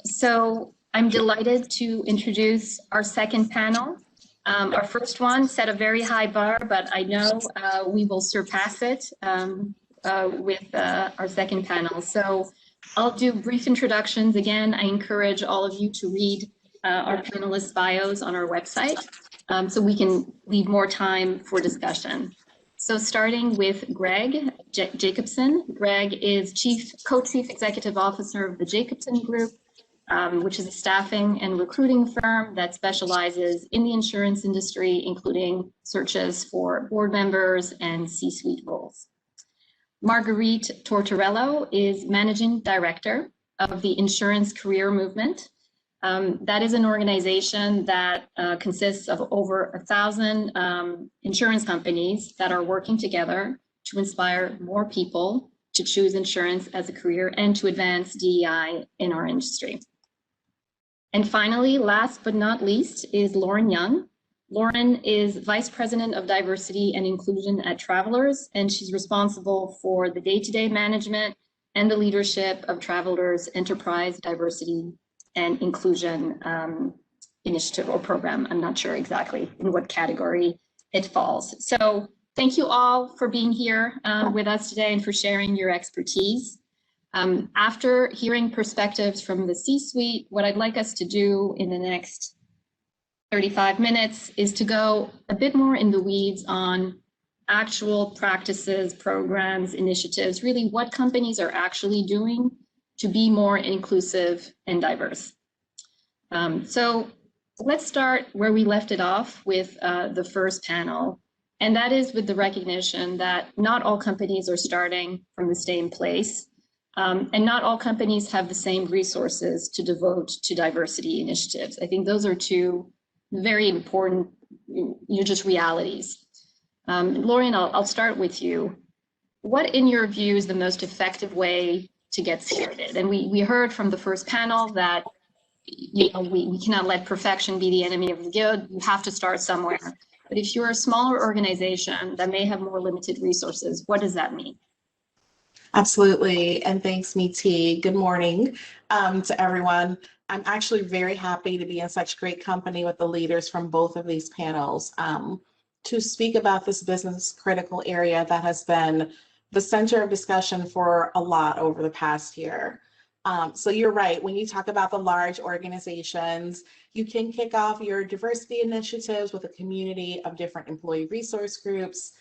so I'm delighted to introduce our second panel. Our first one set a very high bar, but I know we will surpass it with our second panel. So I'll do brief introductions. Again, I encourage all of you to read our panelists' bios on our website so we can leave more time for discussion. So starting with Greg Jacobson. Greg is co-chief executive officer of the Jacobson Group, which is a staffing and recruiting firm that specializes in the insurance industry, including searches for board members and C-suite roles. Marguerite Tortorello is managing director of the Insurance Career Movement. That is an organization that consists of over 1,000 insurance companies that are working together to inspire more people to choose insurance as a career and to advance DEI in our industry. And finally, last but not least, is Lauren Young. Lauren is Vice President of Diversity and Inclusion at Travelers, and she's responsible for the day-to-day management and the leadership of Travelers' Enterprise Diversity and Inclusion initiative or program. I'm not sure exactly in what category it falls. So thank you all for being here with us today and for sharing your expertise. After hearing perspectives from the C-suite, what I'd like us to do in the next 35 minutes is to go a bit more in the weeds on actual practices, programs, initiatives, really what companies are actually doing to be more inclusive and diverse. So let's start where we left it off with the first panel, and that is with the recognition that not all companies are starting from the same place, and not all companies have the same resources to devote to diversity initiatives. I think those are two very important, just realities. Lauren, I'll start with you. What, in your view, is the most effective way to get started? And we heard from the first panel that we cannot let perfection be the enemy of the good. You have to start somewhere. But if you're a smaller organization that may have more limited resources, what does that mean? Absolutely, and thanks, Meeti. Good morning to everyone. I'm actually very happy to be in such great company with the leaders from both of these panels to speak about this business critical area that has been the center of discussion for a lot over the past year. So you're right, when you talk about the large organizations, you can kick off your diversity initiatives with a community of different employee resource groups,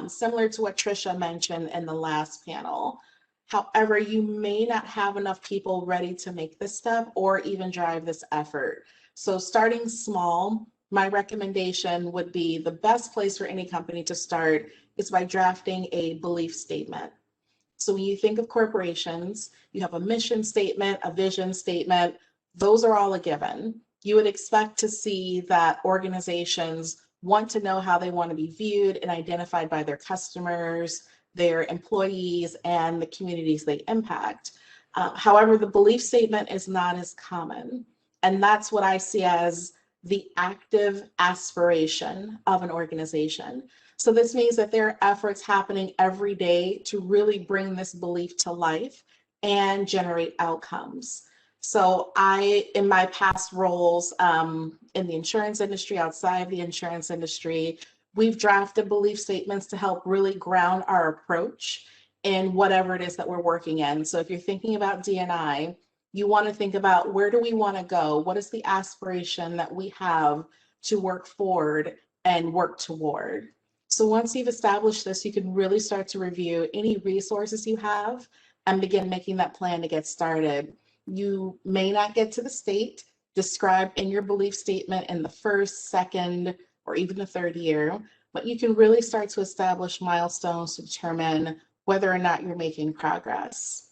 similar to what Tricia mentioned in the last panel. However, you may not have enough people ready to make this step or even drive this effort. So starting small, my recommendation would be the best place for any company to start is by drafting a belief statement. So when you think of corporations, you have a mission statement, a vision statement, those are all a given. You would expect to see that organizations want to know how they want to be viewed and identified by their customers, their employees, and the communities they impact. However, the belief statement is not as common. And that's what I see as the active aspiration of an organization. So this means that there are efforts happening every day to really bring this belief to life and generate outcomes. So in my past roles in the insurance industry, outside the insurance industry, we've drafted belief statements to help really ground our approach in whatever it is that we're working in. So if you're thinking about D&I, you want to think about where do we want to go? What is the aspiration that we have to work forward and work toward? So once you've established this, you can really start to review any resources you have and begin making that plan to get started. You may not get to the state described in your belief statement in the first, second, or even the third year, but you can really start to establish milestones to determine whether or not you're making progress.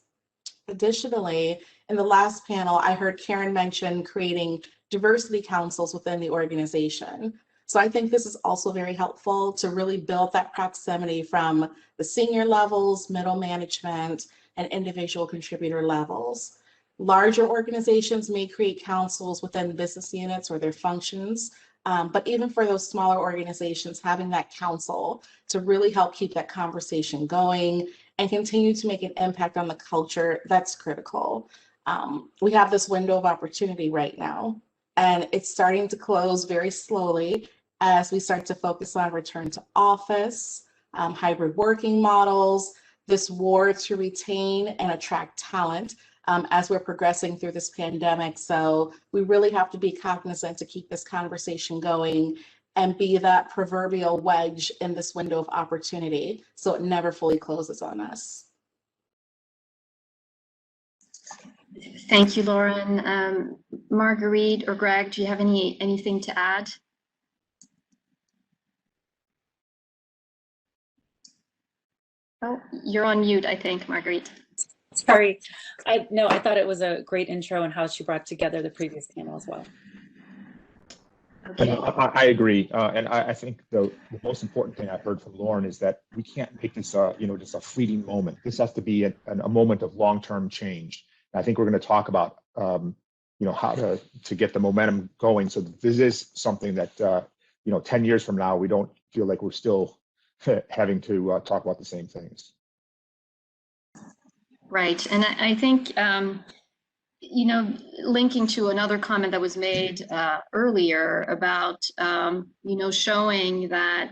Additionally, in the last panel, I heard Karen mention creating diversity councils within the organization. So I think this is also very helpful to really build that proximity from the senior levels, middle management, and individual contributor levels. Larger organizations may create councils within business units or their functions, but even for those smaller organizations, having that council to really help keep that conversation going and continue to make an impact on the culture, that's critical. We have this window of opportunity right now, and it's starting to close very slowly as we start to focus on return to office, hybrid working models, this war to retain and attract talent as we're progressing through this pandemic. So we really have to be cognizant to keep this conversation going and be that proverbial wedge in this window of opportunity so it never fully closes on us. Thank you, Lauren. Marguerite or Greg, do you have anything to add? Oh, you're on mute, I think, Marguerite. Sorry. I thought it was a great intro and how she brought together the previous panel as well. Okay. I agree. And I think the most important thing I heard from Lauren is that we can't make this, just a fleeting moment. This has to be a moment of long-term change. And I think we're going to talk about, how to get the momentum going. So this is something that, 10 years from now, we don't feel like we're still having to talk about the same things. Right. And I think, linking to another comment that was made earlier about, showing that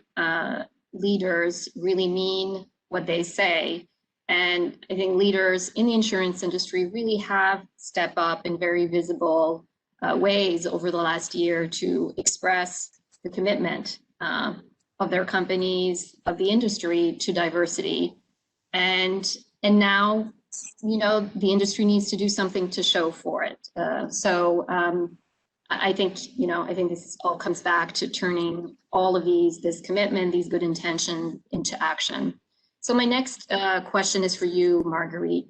leaders really mean what they say. And I think leaders in the insurance industry really have stepped up in very visible ways over the last year to express the commitment of their companies, of the industry to diversity. And now, the industry needs to do something to show for it. I think this all comes back to turning all of this commitment, these good intentions into action. So my next question is for you, Marguerite.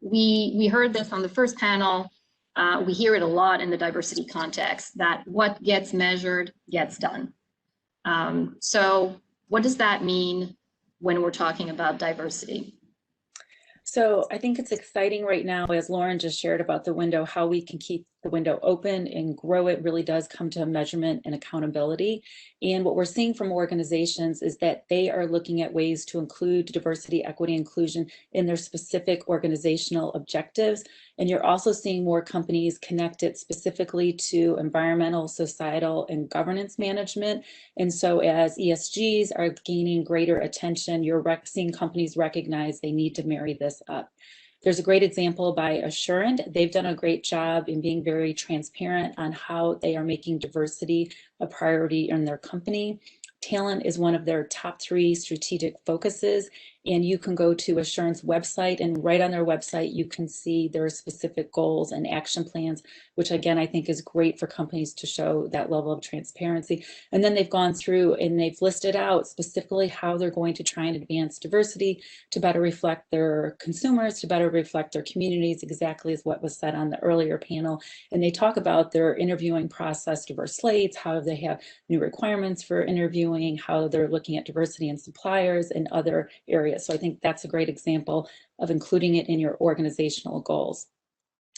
We heard this on the first panel. We hear it a lot in the diversity context, that what gets measured gets done. So what does that mean when we're talking about diversity? So I think it's exciting right now, as Lauren just shared about the window, how we can keep the window open and grow it really does come to measurement and accountability. And what we're seeing from organizations is that they are looking at ways to include diversity, equity, inclusion in their specific organizational objectives. And you're also seeing more companies connect it specifically to environmental, societal, and governance management. And so as ESGs are gaining greater attention, you're seeing companies recognize they need to marry this up. There's a great example by Assurant. They've done a great job in being very transparent on how they are making diversity a priority in their company. Talent is one of their top 3 strategic focuses, and you can go to Assurant's website, and right on their website you can see their specific goals and action plans, which again I think is great for companies to show that level of transparency. And then they've gone through and they've listed out specifically how they're going to try and advance diversity to better reflect their consumers, to better reflect their communities, exactly as what was said on the earlier panel. And they talk about their interviewing process, diverse slates, how they have new requirements for interviewing, how they're looking at diversity in suppliers and other areas. So I think that's a great example of including it in your organizational goals.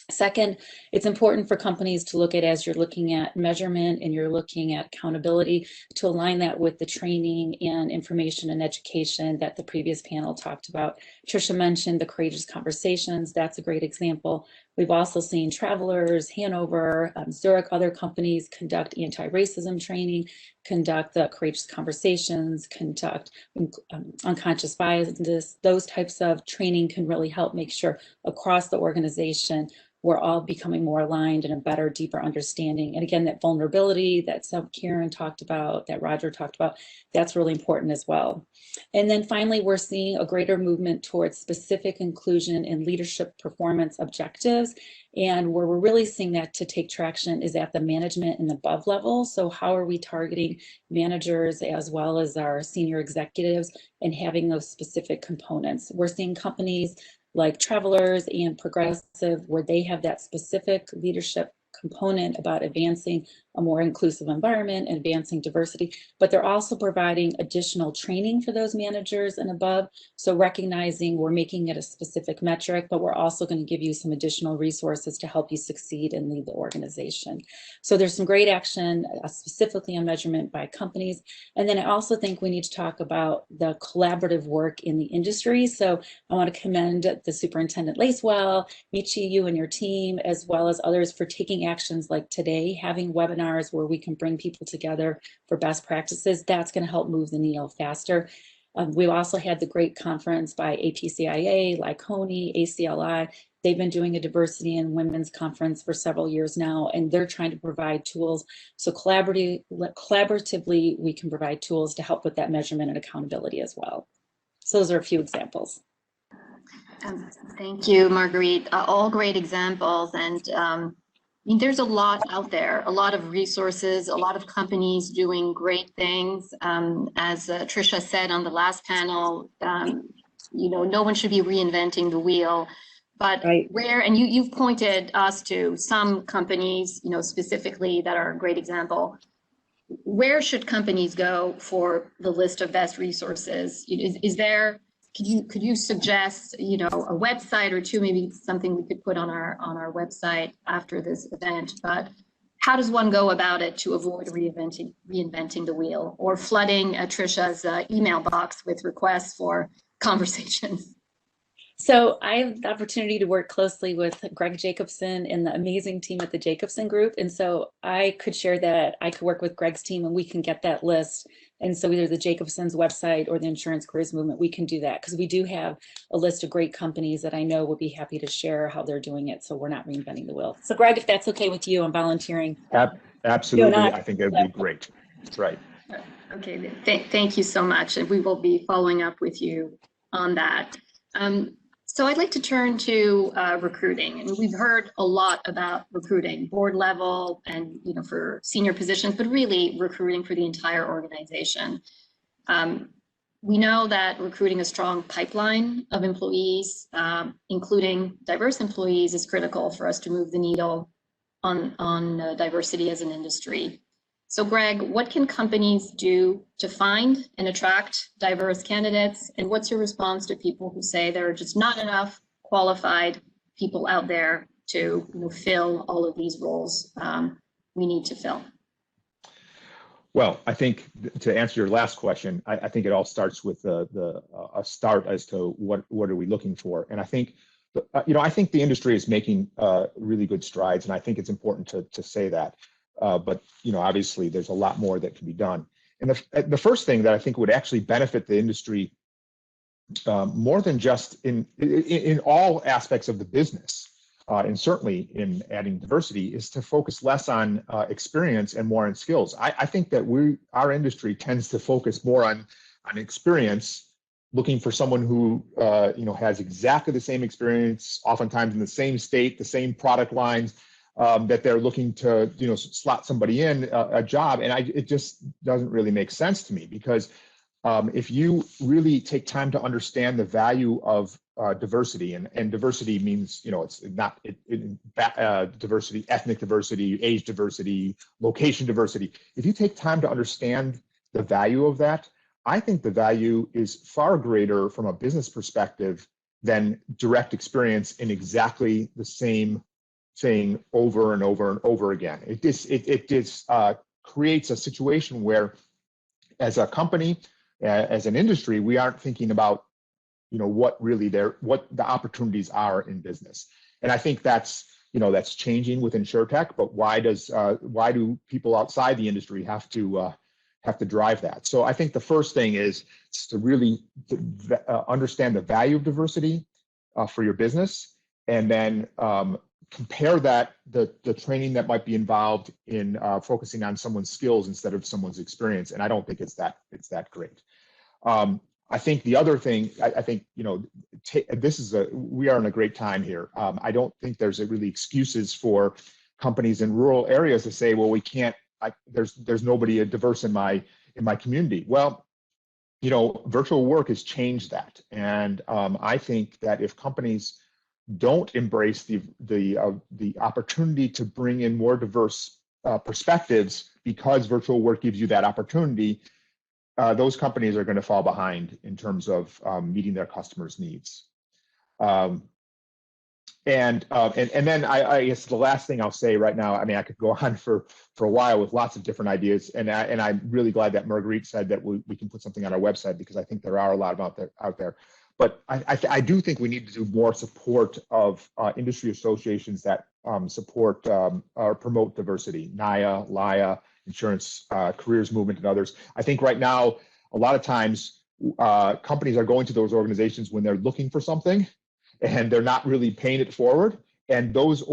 Second, it's important for companies to look at, as you're looking at measurement and you're looking at accountability, to align that with the training and information and education that the previous panel talked about. Tricia mentioned the courageous conversations. That's a great example. We've also seen Travelers, Hanover, Zurich, other companies conduct anti-racism training, conduct the courageous conversations, conduct unconscious biases. Those types of training can really help make sure across the organization we're all becoming more aligned and a better, deeper understanding. And again, that vulnerability that Karen talked about, that Roger talked about, that's really important as well. And then finally, we're seeing a greater movement towards specific inclusion in leadership performance objectives. And where we're really seeing that to take traction is at the management and above level. So how are we targeting managers as well as our senior executives and having those specific components? We're seeing companies like Travelers and Progressive, where they have that specific leadership component about advancing a more inclusive environment and advancing diversity, but they're also providing additional training for those managers and above. So recognizing we're making it a specific metric, but we're also going to give you some additional resources to help you succeed and lead the organization. So there's some great action specifically on measurement by companies. And then I also think we need to talk about the collaborative work in the industry. So I want to commend the Superintendent Lacewell, Michi, you and your team, as well as others for taking actions like today, having webinars where we can bring people together for best practices. That's going to help move the needle faster. We've also had the great conference by APCIA, Lyconi, ACLI. They've been doing a diversity and women's conference for several years now, and they're trying to provide tools. So collaboratively, we can provide tools to help with that measurement and accountability as well. So those are a few examples. Thank you, Marguerite. All great examples. And I mean, there's a lot out there, a lot of resources, a lot of companies doing great things. As Tricia said on the last panel, you know, no one should be reinventing the wheel. But where, and you've pointed us to some companies, you know, specifically that are a great example. Where should companies go for the list of best resources? Is there, could you suggest, you know, a website or two, maybe something we could put on our website after this event? But how does one go about it to avoid reinventing the wheel or flooding Tricia's email box with requests for conversations? So I have the opportunity to work closely with Greg Jacobson and the amazing team at the Jacobson Group. And so I could share that. I could work with Greg's team and we can get that list. And so either the Jacobson's website or the Insurance Careers Movement, we can do that because we do have a list of great companies that I know would be happy to share how they're doing it. So we're not reinventing the wheel. So Greg, if that's okay with you, I'm volunteering. Absolutely. I think that would be great. That's right. Okay, thank you so much. And we will be following up with you on that. So I'd like to turn to recruiting, and we've heard a lot about recruiting, board level, and you know, for senior positions, but really recruiting for the entire organization. We know that recruiting a strong pipeline of employees, including diverse employees, is critical for us to move the needle on diversity as an industry. So Greg, what can companies do to find and attract diverse candidates? And what's your response to people who say there are just not enough qualified people out there to, you know, fill all of these roles we need to fill? Well, I think to answer your last question, I think it all starts with a start as to what are we looking for. And I think, you know, I think the industry is making really good strides, and I think it's important to say that. But you know, obviously, there's a lot more that can be done. And the first thing that I think would actually benefit the industry more than just in all aspects of the business, and certainly in adding diversity, is to focus less on experience and more on skills. I think that our industry tends to focus more on experience, looking for someone who you know, has exactly the same experience, oftentimes in the same state, the same product lines. That they're looking to, you know, slot somebody in a job, and it just doesn't really make sense to me, because if you really take time to understand the value of diversity, and diversity means, you know, it's not diversity, ethnic diversity, age diversity, location diversity. If you take time to understand the value of that, I think the value is far greater from a business perspective than direct experience in exactly the same thing over and over and over again. It just creates a situation where, as a company, as an industry, we aren't thinking about, you know, what the opportunities are in business. And I think that's, you know, that's changing with InsurTech. But why do people outside the industry have to drive that? So I think the first thing is to really understand the value of diversity for your business, and then compare that the training that might be involved in focusing on someone's skills instead of someone's experience. And I don't think it's that great. I think the other thing, I think, you know, we are in a great time here. I don't think there's really excuses for companies in rural areas to say, well, we can't, there's nobody diverse in my community. Well, you know, virtual work has changed that. And I think that if companies don't embrace the opportunity to bring in more diverse perspectives because virtual work gives you that opportunity, those companies are going to fall behind in terms of meeting their customers' needs. And then I guess the last thing I'll say right now, I mean, I could go on for a while with lots of different ideas, and I'm really glad that Marguerite said that we can put something on our website, because I think there are a lot out there. But I do think we need to do more support of industry associations that support or promote diversity, NIA, LIA, Insurance Careers Movement, and others. I think right now, a lot of times, companies are going to those organizations when they're looking for something, and they're not really paying it forward. And those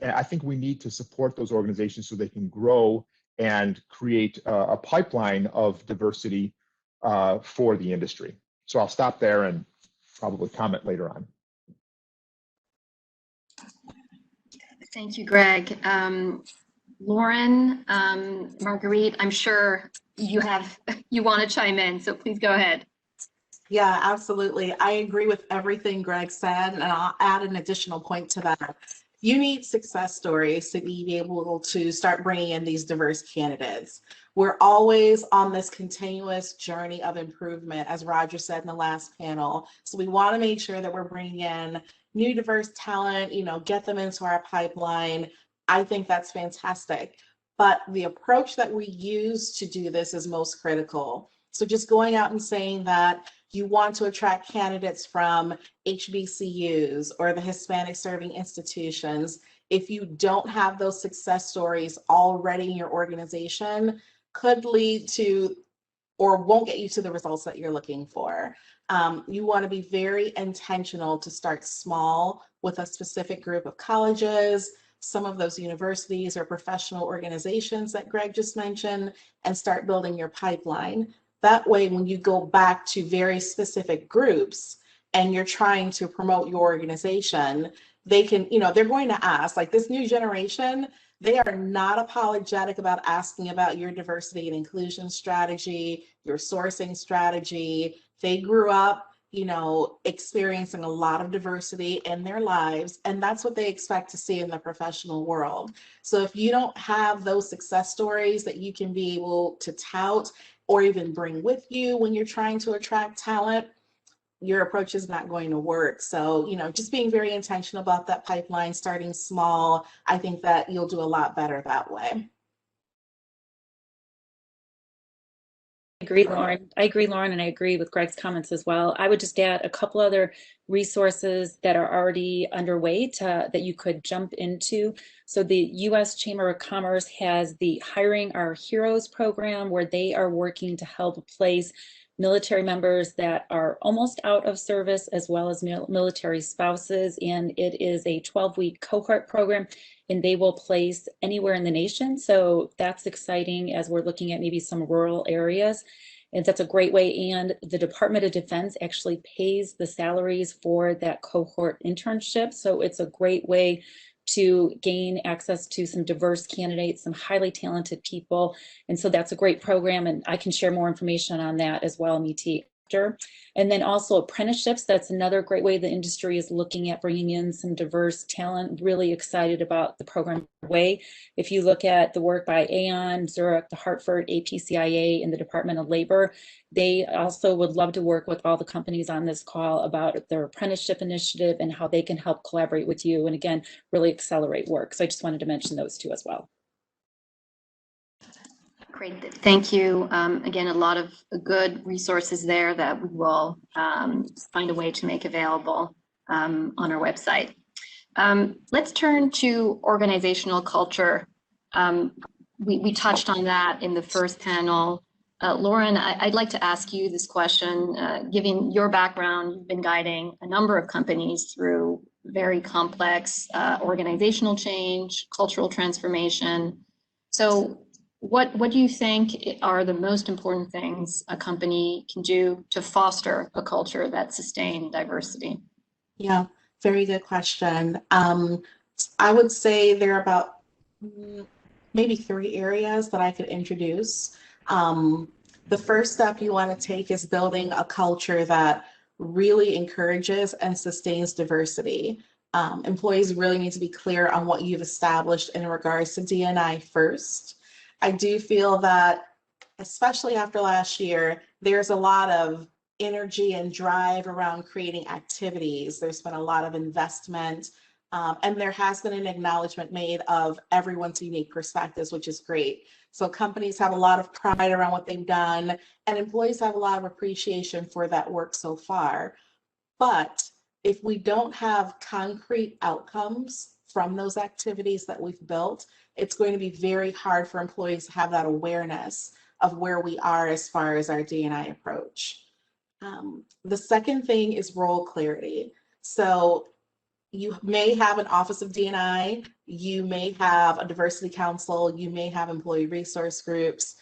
I think we need to support those organizations so they can grow and create a pipeline of diversity for the industry. So I'll stop there and probably comment later on. Thank you, Greg. Lauren, Marguerite, I'm sure you want to chime in, so please go ahead. Yeah, absolutely. I agree with everything Greg said, and I'll add an additional point to that. You need success stories to be able to start bringing in these diverse candidates. We're always on this continuous journey of improvement, as Roger said in the last panel. So we want to make sure that we're bringing in new diverse talent, get them into our pipeline. I think that's fantastic. But the approach that we use to do this is most critical. So just going out and saying that you want to attract candidates from HBCUs or the Hispanic serving institutions, if you don't have those success stories already in your organization, could lead to or won't get you to the results that you're looking for. You want to be very intentional to start small with a specific group of colleges, some of those universities or professional organizations that Greg just mentioned, and start building your pipeline. That way, when you go back to very specific groups and you're trying to promote your organization, they can, they're going to ask, like this new generation, they are not apologetic about asking about your diversity and inclusion strategy, your sourcing strategy. They grew up, experiencing a lot of diversity in their lives, and that's what they expect to see in the professional world. So if you don't have those success stories that you can be able to tout or even bring with you when you're trying to attract talent, your approach is not going to work. So, just being very intentional about that pipeline, starting small, I think that you'll do a lot better that way. I agree, Lauren, and I agree with Greg's comments as well. I would just add a couple other resources that are already underway that you could jump into. So the U.S. Chamber of Commerce has the Hiring Our Heroes program, where they are working to help place military members that are almost out of service, as well as military spouses. And it is a 12-week cohort program, and they will place anywhere in the nation. So that's exciting as we're looking at maybe some rural areas. And that's a great way. And the Department of Defense actually pays the salaries for that cohort internship. So it's a great way to gain access to some diverse candidates, some highly talented people. And so that's a great program. And I can share more information on that as well, Miti. And then also apprenticeships. That's another great way the industry is looking at bringing in some diverse talent. Really excited about the program way. If you look at the work by Aon, Zurich, the Hartford, APCIA, and the Department of Labor, they also would love to work with all the companies on this call about their apprenticeship initiative and how they can help collaborate with you and, again, really accelerate work. So I just wanted to mention those two as well. Great, thank you. Again, a lot of good resources there that we will find a way to make available on our website. Let's turn to organizational culture. We touched on that in the first panel. Lauren, I'd like to ask you this question. Given your background, you've been guiding a number of companies through very complex organizational change, cultural transformation. So what do you think are the most important things a company can do to foster a culture that sustains diversity? Yeah, very good question. I would say there are about maybe 3 areas that I could introduce. The first step you want to take is building a culture that really encourages and sustains diversity. Employees really need to be clear on what you've established in regards to D&I first. I do feel that, especially after last year, there's a lot of energy and drive around creating activities. There's been a lot of investment, and there has been an acknowledgement made of everyone's unique perspectives, which is great. So companies have a lot of pride around what they've done, and employees have a lot of appreciation for that work so far. But if we don't have concrete outcomes from those activities that we've built, it's going to be very hard for employees to have that awareness of where we are as far as our D&I approach. The second thing is role clarity. So you may have an Office of D&I, you may have a diversity council, you may have employee resource groups,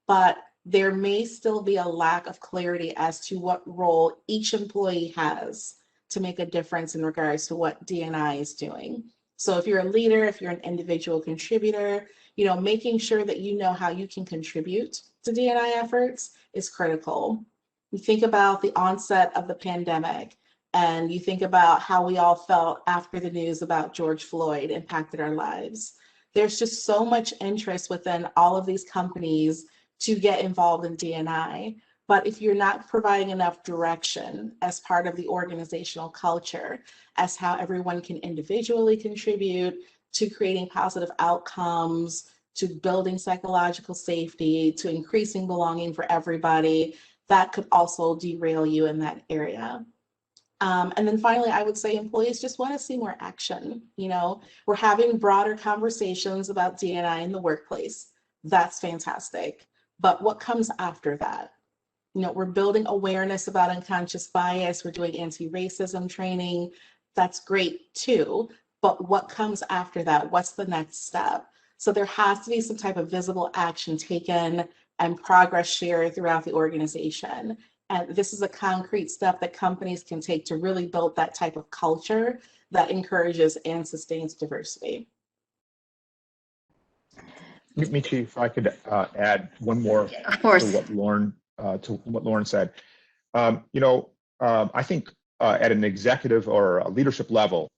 but there may still be a lack of clarity as to what role each employee has to make a difference in regards to what D&I is doing. So if you're a leader, if you're an individual contributor, making sure that you know how you can contribute to D&I efforts is critical. You think about the onset of the pandemic, and you think about how we all felt after the news about George Floyd impacted our lives. There's just so much interest within all of these companies to get involved in D&I. But if you're not providing enough direction as part of the organizational culture as how everyone can individually contribute to creating positive outcomes, to building psychological safety, to increasing belonging for everybody, that could also derail you in that area. And then finally, I would say employees just want to see more action. We're having broader conversations about D&I in the workplace. That's fantastic. But what comes after that? We're building awareness about unconscious bias. We're doing anti-racism training. That's great too. But what comes after that? What's the next step? So there has to be some type of visible action taken and progress shared throughout the organization. And this is a concrete step that companies can take to really build that type of culture that encourages and sustains diversity. Michi, if I could add one more Of course. to what Lauren said. I think at an executive or a leadership level,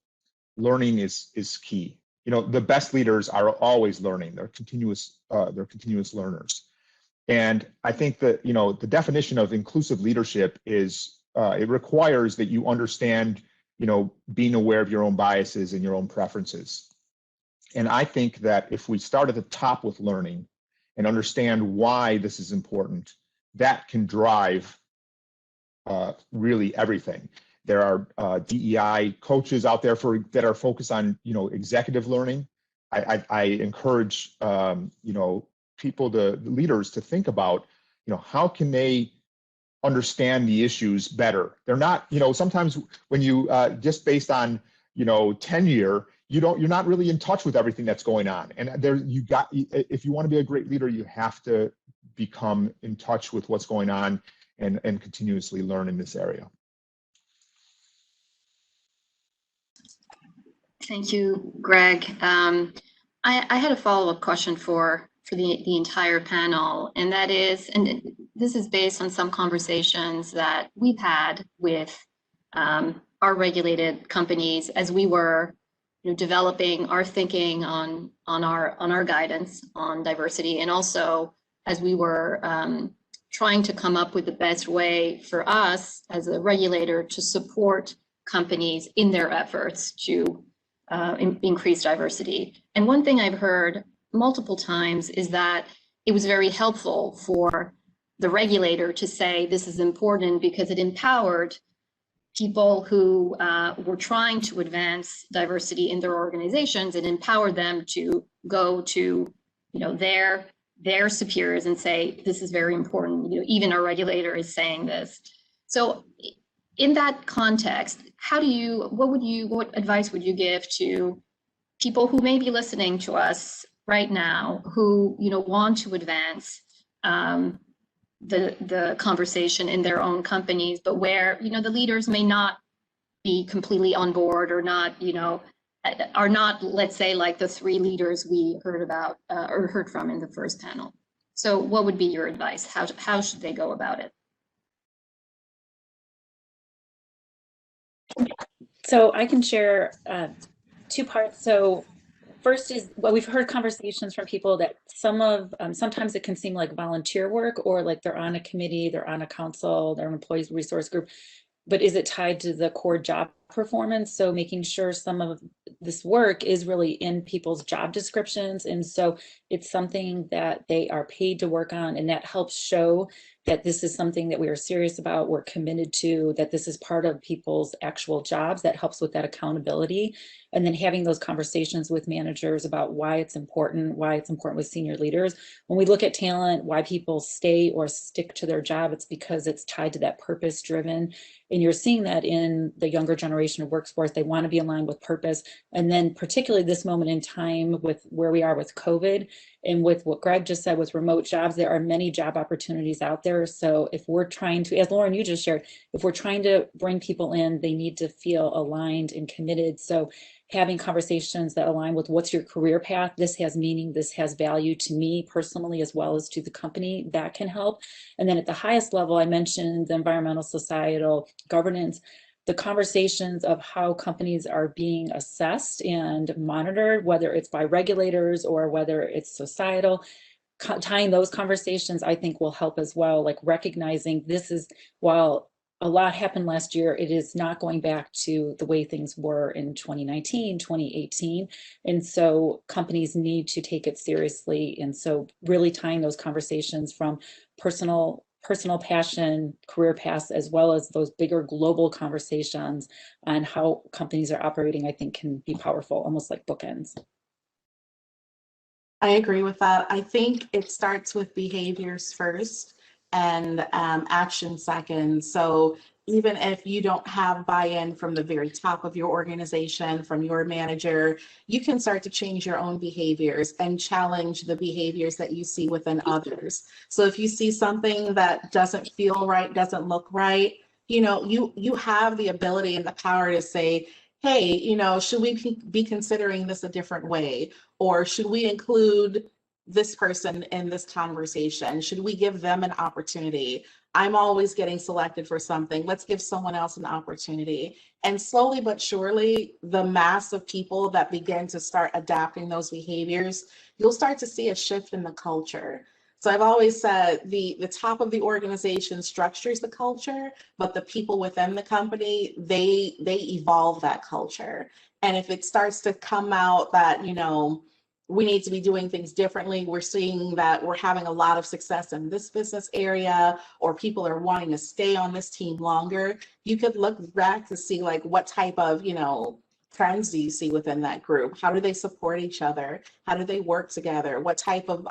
learning is key. The best leaders are always learning. They're continuous learners. And I think that, the definition of inclusive leadership is it requires that you understand, being aware of your own biases and your own preferences. And I think that if we start at the top with learning and understand why this is important, that can drive really everything. There are DEI coaches out there that are focused on, executive learning. I encourage, people, the leaders, to think about, how can they understand the issues better? They're not, sometimes when you just based on, tenure, you're not really in touch with everything that's going on. And if you want to be a great leader, you have to become in touch with what's going on and continuously learn in this area. Thank you, Greg. I had a follow-up question for the entire panel, and that is, and this is based on some conversations that we've had with our regulated companies as we were developing our thinking on our guidance on diversity, and also as we were trying to come up with the best way for us as a regulator to support companies in their efforts to increase diversity. And one thing I've heard multiple times is that it was very helpful for the regulator to say this is important because it empowered people who were trying to advance diversity in their organizations and empowered them to go to their superiors and say this is very important. Even our regulator is saying this. So in that context, what advice would you give to people who may be listening to us right now who want to advance the conversation in their own companies, but where the leaders may not be completely on board or not are not, let's say, like the three leaders we heard about or heard from in the first panel? So what would be your advice? How should they go about it? So I can share two parts. So first is, well, we've heard conversations from people that sometimes it can seem like volunteer work, or like they're on a committee, they're on a council, they're an employees resource group, but is it tied to the core job performance? So making sure some of this work is really in people's job descriptions. And so it's something that they are paid to work on, and that helps show that this is something that we are serious about, we're committed to, that this is part of people's actual jobs. That helps with that accountability. And then having those conversations with managers about why it's important with senior leaders. When we look at talent, why people stay or stick to their job, it's because it's tied to that purpose driven. And you're seeing that in the younger generation of workforce. They want to be aligned with purpose. And then particularly this moment in time with where we are with COVID and with what Greg just said with remote jobs, there are many job opportunities out there. So if we're trying to, as Lauren, you just shared, if we're trying to bring people in, they need to feel aligned and committed. So having conversations that align with what's your career path, this has meaning, this has value to me personally, as well as to the company, that can help. And then at the highest level, I mentioned the environmental, societal, governance, the conversations of how companies are being assessed and monitored, whether it's by regulators or whether it's societal. Tying those conversations, I think, will help as well, like recognizing this is, while a lot happened last year, it is not going back to the way things were in 2019, 2018. And so companies need to take it seriously. And so really tying those conversations from personal passion, career paths, as well as those bigger global conversations on how companies are operating, I think can be powerful, almost like bookends. I agree with that. I think it starts with behaviors first and action second. So even if you don't have buy-in from the very top of your organization, from your manager, you can start to change your own behaviors and challenge the behaviors that you see within others. So if you see something that doesn't feel right, doesn't look right, you have the ability and the power to say, hey, should we be considering this a different way? Or should we include this person in this conversation? Should we give them an opportunity? I'm always getting selected for something. Let's give someone else an opportunity. And slowly but surely, the mass of people that begin to start adapting those behaviors, you'll start to see a shift in the culture. So I've always said the top of the organization structures the culture, but the people within the company, they evolve that culture. And if it starts to come out that, we need to be doing things differently, we're seeing that we're having a lot of success in this business area, or people are wanting to stay on this team longer, you could look back to see like what type of, trends do you see within that group? How do they support each other? How do they work together? What type of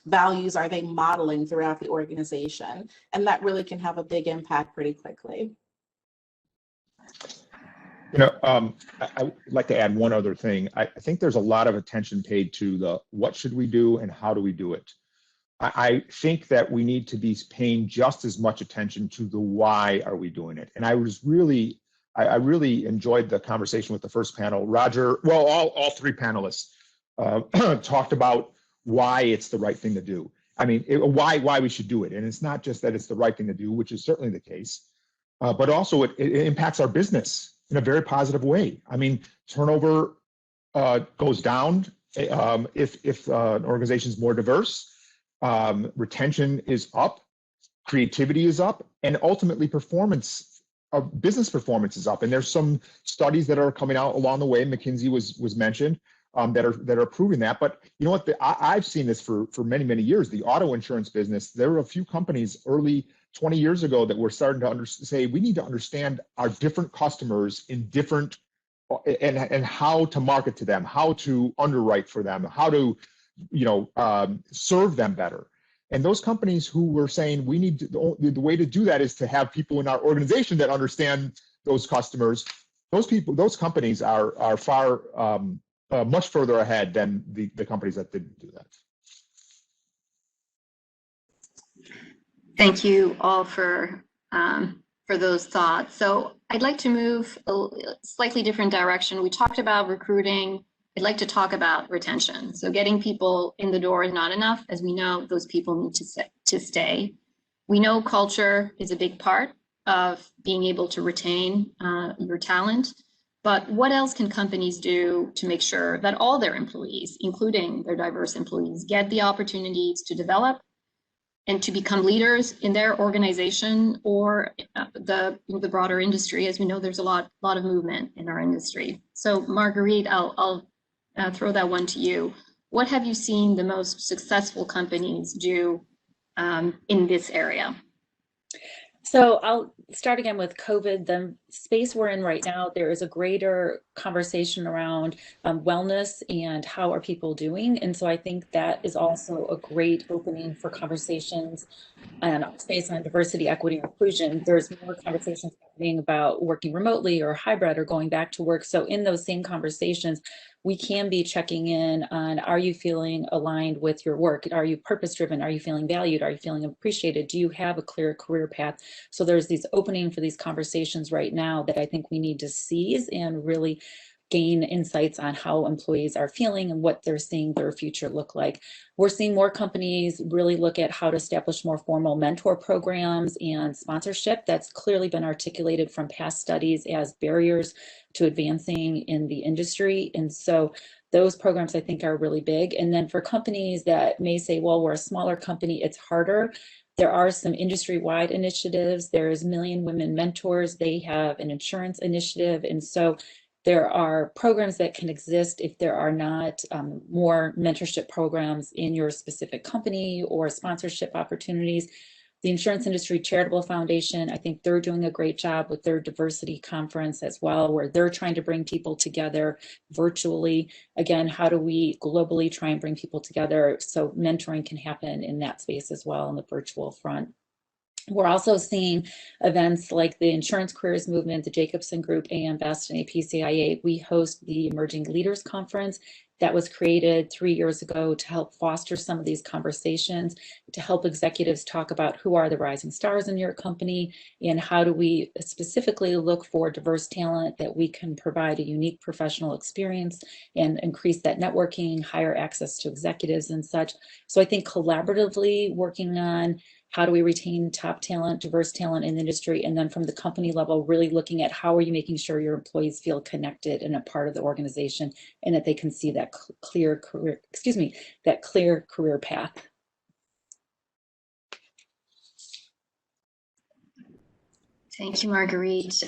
values are they modeling throughout the organization? And that really can have a big impact pretty quickly. I would like to add one other thing. I think there's a lot of attention paid to the what should we do and how do we do it. I think that we need to be paying just as much attention to the why are we doing it. And I really enjoyed the conversation with the first panel. Roger, well, all three panelists talked about why it's the right thing to do. I mean, why we should do it. And it's not just that it's the right thing to do, which is certainly the case, but also it impacts our business in a very positive way. I mean, turnover goes down if an organization is more diverse. Retention is up, creativity is up, and ultimately business performance is up. And there's some studies that are coming out along the way. McKinsey was mentioned that are proving that. But you know what? I've seen this for many years. The auto insurance business. There were a few companies early 20 years ago that were starting to say we need to understand our different customers in different and how to market to them, how to underwrite for them, how to serve them better. And those companies who were saying we need the way to do that is to have people in our organization that understand those customers. Those companies are far much further ahead than the companies that didn't do that. Thank you all for those thoughts. So I'd like to move a slightly different direction. We talked about recruiting. I'd like to talk about retention. So getting people in the door is not enough. As we know, those people need to stay. We know culture is a big part of being able to retain your talent. But what else can companies do to make sure that all their employees, including their diverse employees, get the opportunities to develop and to become leaders in their organization or the broader industry? As we know, there's a lot of movement in our industry. So Marguerite, I'll throw that one to you. What have you seen the most successful companies do in this area? So I'll start again with COVID. The space we're in right now, there is a greater conversation around wellness and how are people doing. And so I think that is also a great opening for conversations and space on diversity, equity, and inclusion. There's more conversations happening about working remotely or hybrid or going back to work. So in those same conversations, we can be checking in on, are you feeling aligned with your work? Are you purpose driven? Are you feeling valued? Are you feeling appreciated? Do you have a clear career path? So there's these opening for these conversations right now that I think we need to seize and really gain insights on how employees are feeling and what they're seeing their future look like. We're seeing more companies really look at how to establish more formal mentor programs and sponsorship. That's clearly been articulated from past studies as barriers to advancing in the industry. And so those programs I think are really big. And then for companies that may say, well, we're a smaller company, it's harder. There are some industry-wide initiatives. There's Million Women Mentors. They have an insurance initiative. And so there are programs that can exist if there are not more mentorship programs in your specific company or sponsorship opportunities. The Insurance Industry Charitable Foundation, I think they're doing a great job with their diversity conference as well, where they're trying to bring people together virtually. Again, how do we globally try and bring people together so mentoring can happen in that space as well on the virtual front? We're also seeing events like the Insurance Careers Movement, the Jacobson Group, AM Best, and APCIA. We host the Emerging Leaders Conference that was created 3 years ago to help foster some of these conversations, to help executives talk about who are the rising stars in your company and how do we specifically look for diverse talent that we can provide a unique professional experience and increase that networking, higher access to executives and such. So I think collaboratively working on how do we retain top talent, diverse talent in the industry? And then from the company level, really looking at how are you making sure your employees feel connected and a part of the organization and that they can see that clear career, that clear career path. Thank you, Marguerite.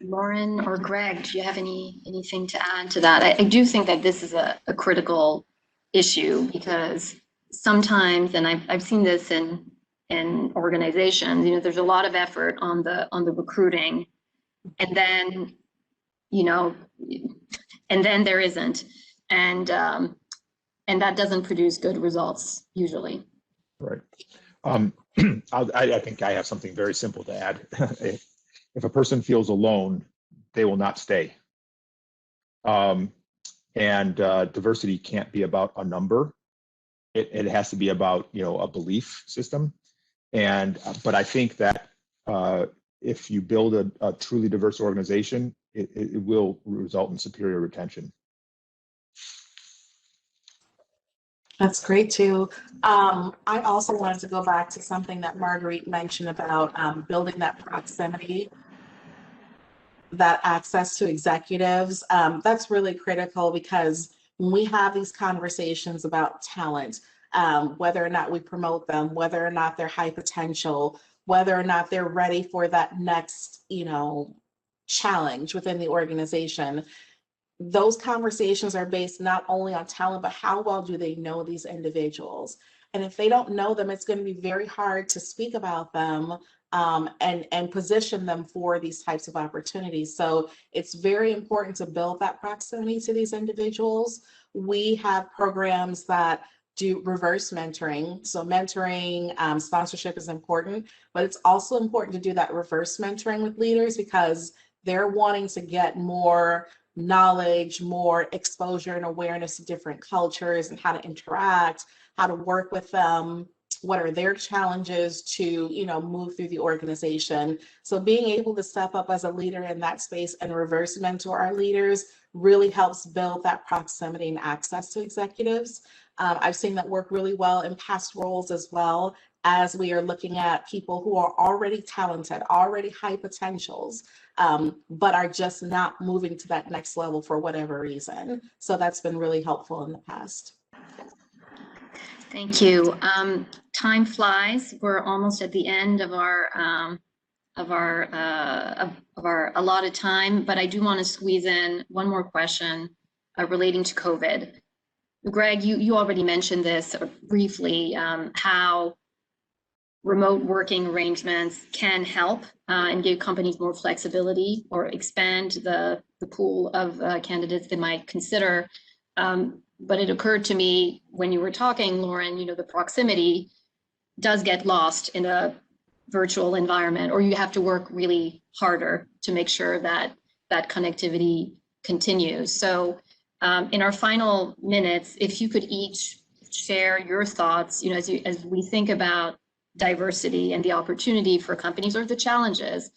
Lauren or Greg, do you have anything to add to that? I do think that this is a critical issue because sometimes, and I've seen this in organizations, you know, there's a lot of effort on the recruiting, and then, you know, and then there isn't, and that doesn't produce good results usually. Right. I think I have something very simple to add. If a person feels alone, they will not stay. And diversity can't be about a number. It has to be about, you know, a belief system. And but I think that if you build a truly diverse organization, it will result in superior retention. That's great too. I also wanted to go back to something that Marguerite mentioned about building that proximity, that access to executives. That's really critical because when we have these conversations about talent, whether or not we promote them, whether or not they're high potential, whether or not they're ready for that next, you know, challenge within the organization, those conversations are based not only on talent, but how well do they know these individuals? And if they don't know them, it's going to be very hard to speak about them and position them for these types of opportunities. So it's very important to build that proximity to these individuals. We have programs that do reverse mentoring. So mentoring, sponsorship is important, but it's also important to do that reverse mentoring with leaders because they're wanting to get more knowledge, more exposure and awareness of different cultures and how to interact, how to work with them, what are their challenges to, you know, move through the organization. So being able to step up as a leader in that space and reverse mentor our leaders really helps build that proximity and access to executives. I've seen that work really well in past roles as well, as we are looking at people who are already talented, already high potentials, but are just not moving to that next level for whatever reason. So that's been really helpful in the past. Thank you. Time flies. We're almost at the end of our allotted time, but I do want to squeeze in one more question relating to COVID. Greg, you already mentioned this briefly, how remote working arrangements can help and give companies more flexibility or expand the pool of candidates they might consider. But it occurred to me when you were talking, Lauren, the proximity does get lost in a virtual environment, or you have to work really harder to make sure that that connectivity continues. So in our final minutes, if you could each share your thoughts, as we think about diversity and the opportunity for companies or the challenges,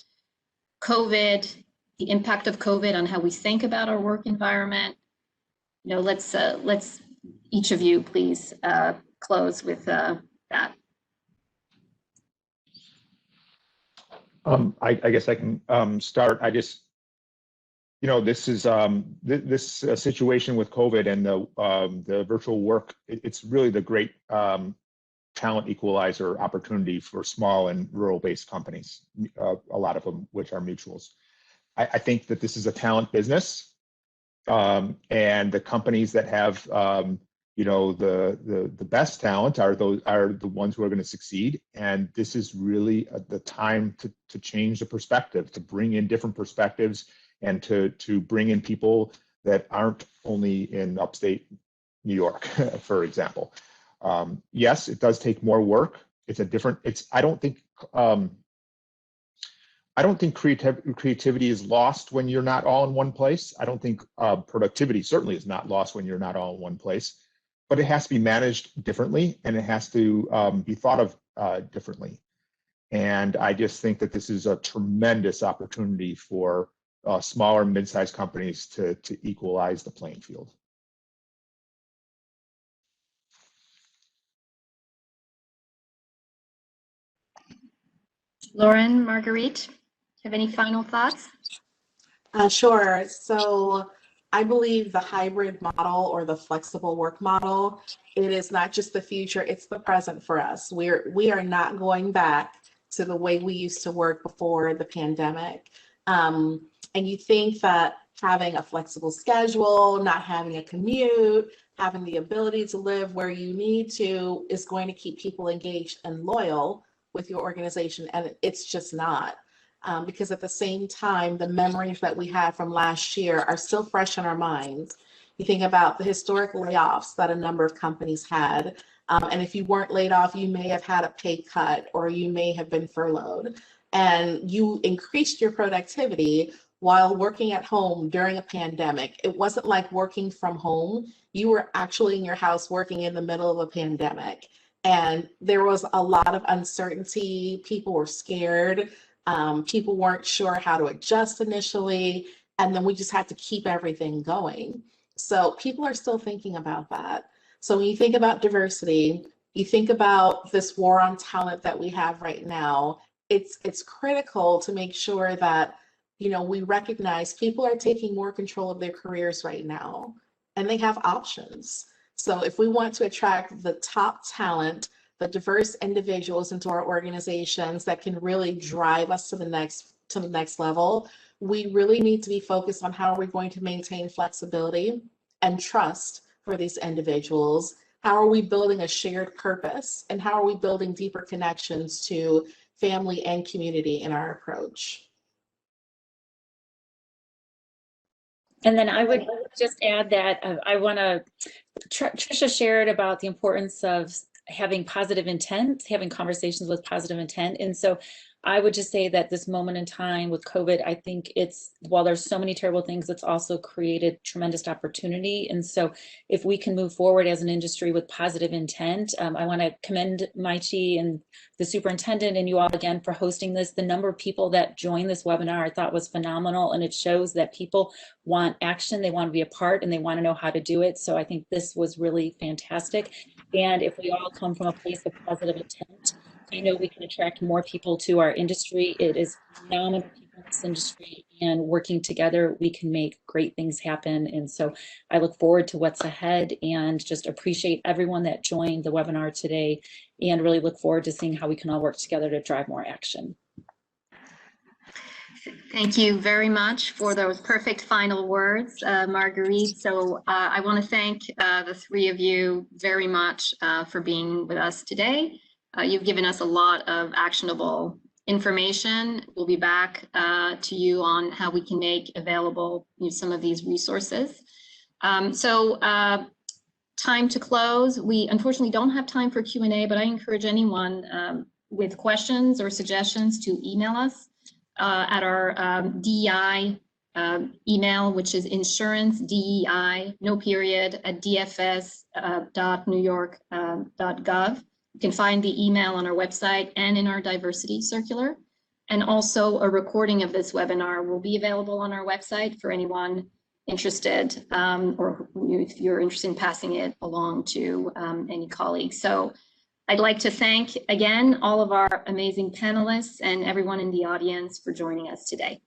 COVID, the impact of COVID on how we think about our work environment. Let's each of you please close with that. I guess I can start. I just, this is this situation with COVID and the virtual work. It's really the great talent equalizer opportunity for small and rural-based companies. A lot of them, which are mutuals. I think that this is a talent business, and the companies that have the best talent are the ones who are going to succeed. And this is really the time to change the perspective, to bring in different perspectives, and to bring in people that aren't only in upstate New York, for example. Yes, it does take more work. I don't think creativity is lost when you're not all in one place. I don't think productivity certainly is not lost when you're not all in one place, but it has to be managed differently, and it has to be thought of differently. And I just think that this is a tremendous opportunity for smaller and mid-sized companies to equalize the playing field. Lauren, Marguerite, do you have any final thoughts? Sure. So I believe the hybrid model or the flexible work model, it is not just the future, it's the present for us. We are not going back to the way we used to work before the pandemic. And you think that having a flexible schedule, not having a commute, having the ability to live where you need to is going to keep people engaged and loyal with your organization, and it's just not. Because at the same time, the memories that we had from last year are still fresh in our minds. You think about the historic layoffs that a number of companies had, and if you weren't laid off, you may have had a pay cut or you may have been furloughed, and you increased your productivity while working at home during a pandemic. It wasn't like working from home. You were actually in your house working in the middle of a pandemic. And there was a lot of uncertainty. People were scared. People weren't sure how to adjust initially. And then we just had to keep everything going. So people are still thinking about that. So when you think about diversity, you think about this war on talent that we have right now, it's critical to make sure that, we recognize people are taking more control of their careers right now, and they have options. So if we want to attract the top talent, the diverse individuals into our organizations that can really drive us to the next level, we really need to be focused on how are we going to maintain flexibility and trust for these individuals. How are we building a shared purpose, and how are we building deeper connections to family and community in our approach? And then I would just add that Trisha shared about the importance of having positive intent, having conversations with positive intent. And so I would just say that this moment in time with COVID, I think while there's so many terrible things, it's also created tremendous opportunity. And so if we can move forward as an industry with positive intent, I want to commend Maichi and the superintendent and you all again for hosting this. The number of people that joined this webinar I thought was phenomenal, and it shows that people want action, they want to be a part, and they want to know how to do it. So I think this was really fantastic. And if we all come from a place of positive intent, I know we can attract more people to our industry. It is phenomenal people in this industry, and working together, we can make great things happen. And so I look forward to what's ahead and just appreciate everyone that joined the webinar today, and really look forward to seeing how we can all work together to drive more action. Thank you very much for those perfect final words, Marguerite. So I want to thank the three of you very much for being with us today. You've given us a lot of actionable information. We'll be back to you on how we can make available some of these resources. Time to close. We unfortunately don't have time for Q&A, but I encourage anyone with questions or suggestions to email us at our DEI email, which is insurance DEI, no period, at dfs.newyork.gov. You can find the email on our website and in our diversity circular. And also a recording of this webinar will be available on our website for anyone interested, or if you're interested in passing it along to any colleagues. So I'd like to thank again all of our amazing panelists and everyone in the audience for joining us today.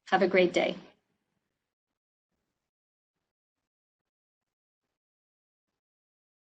Have a great day.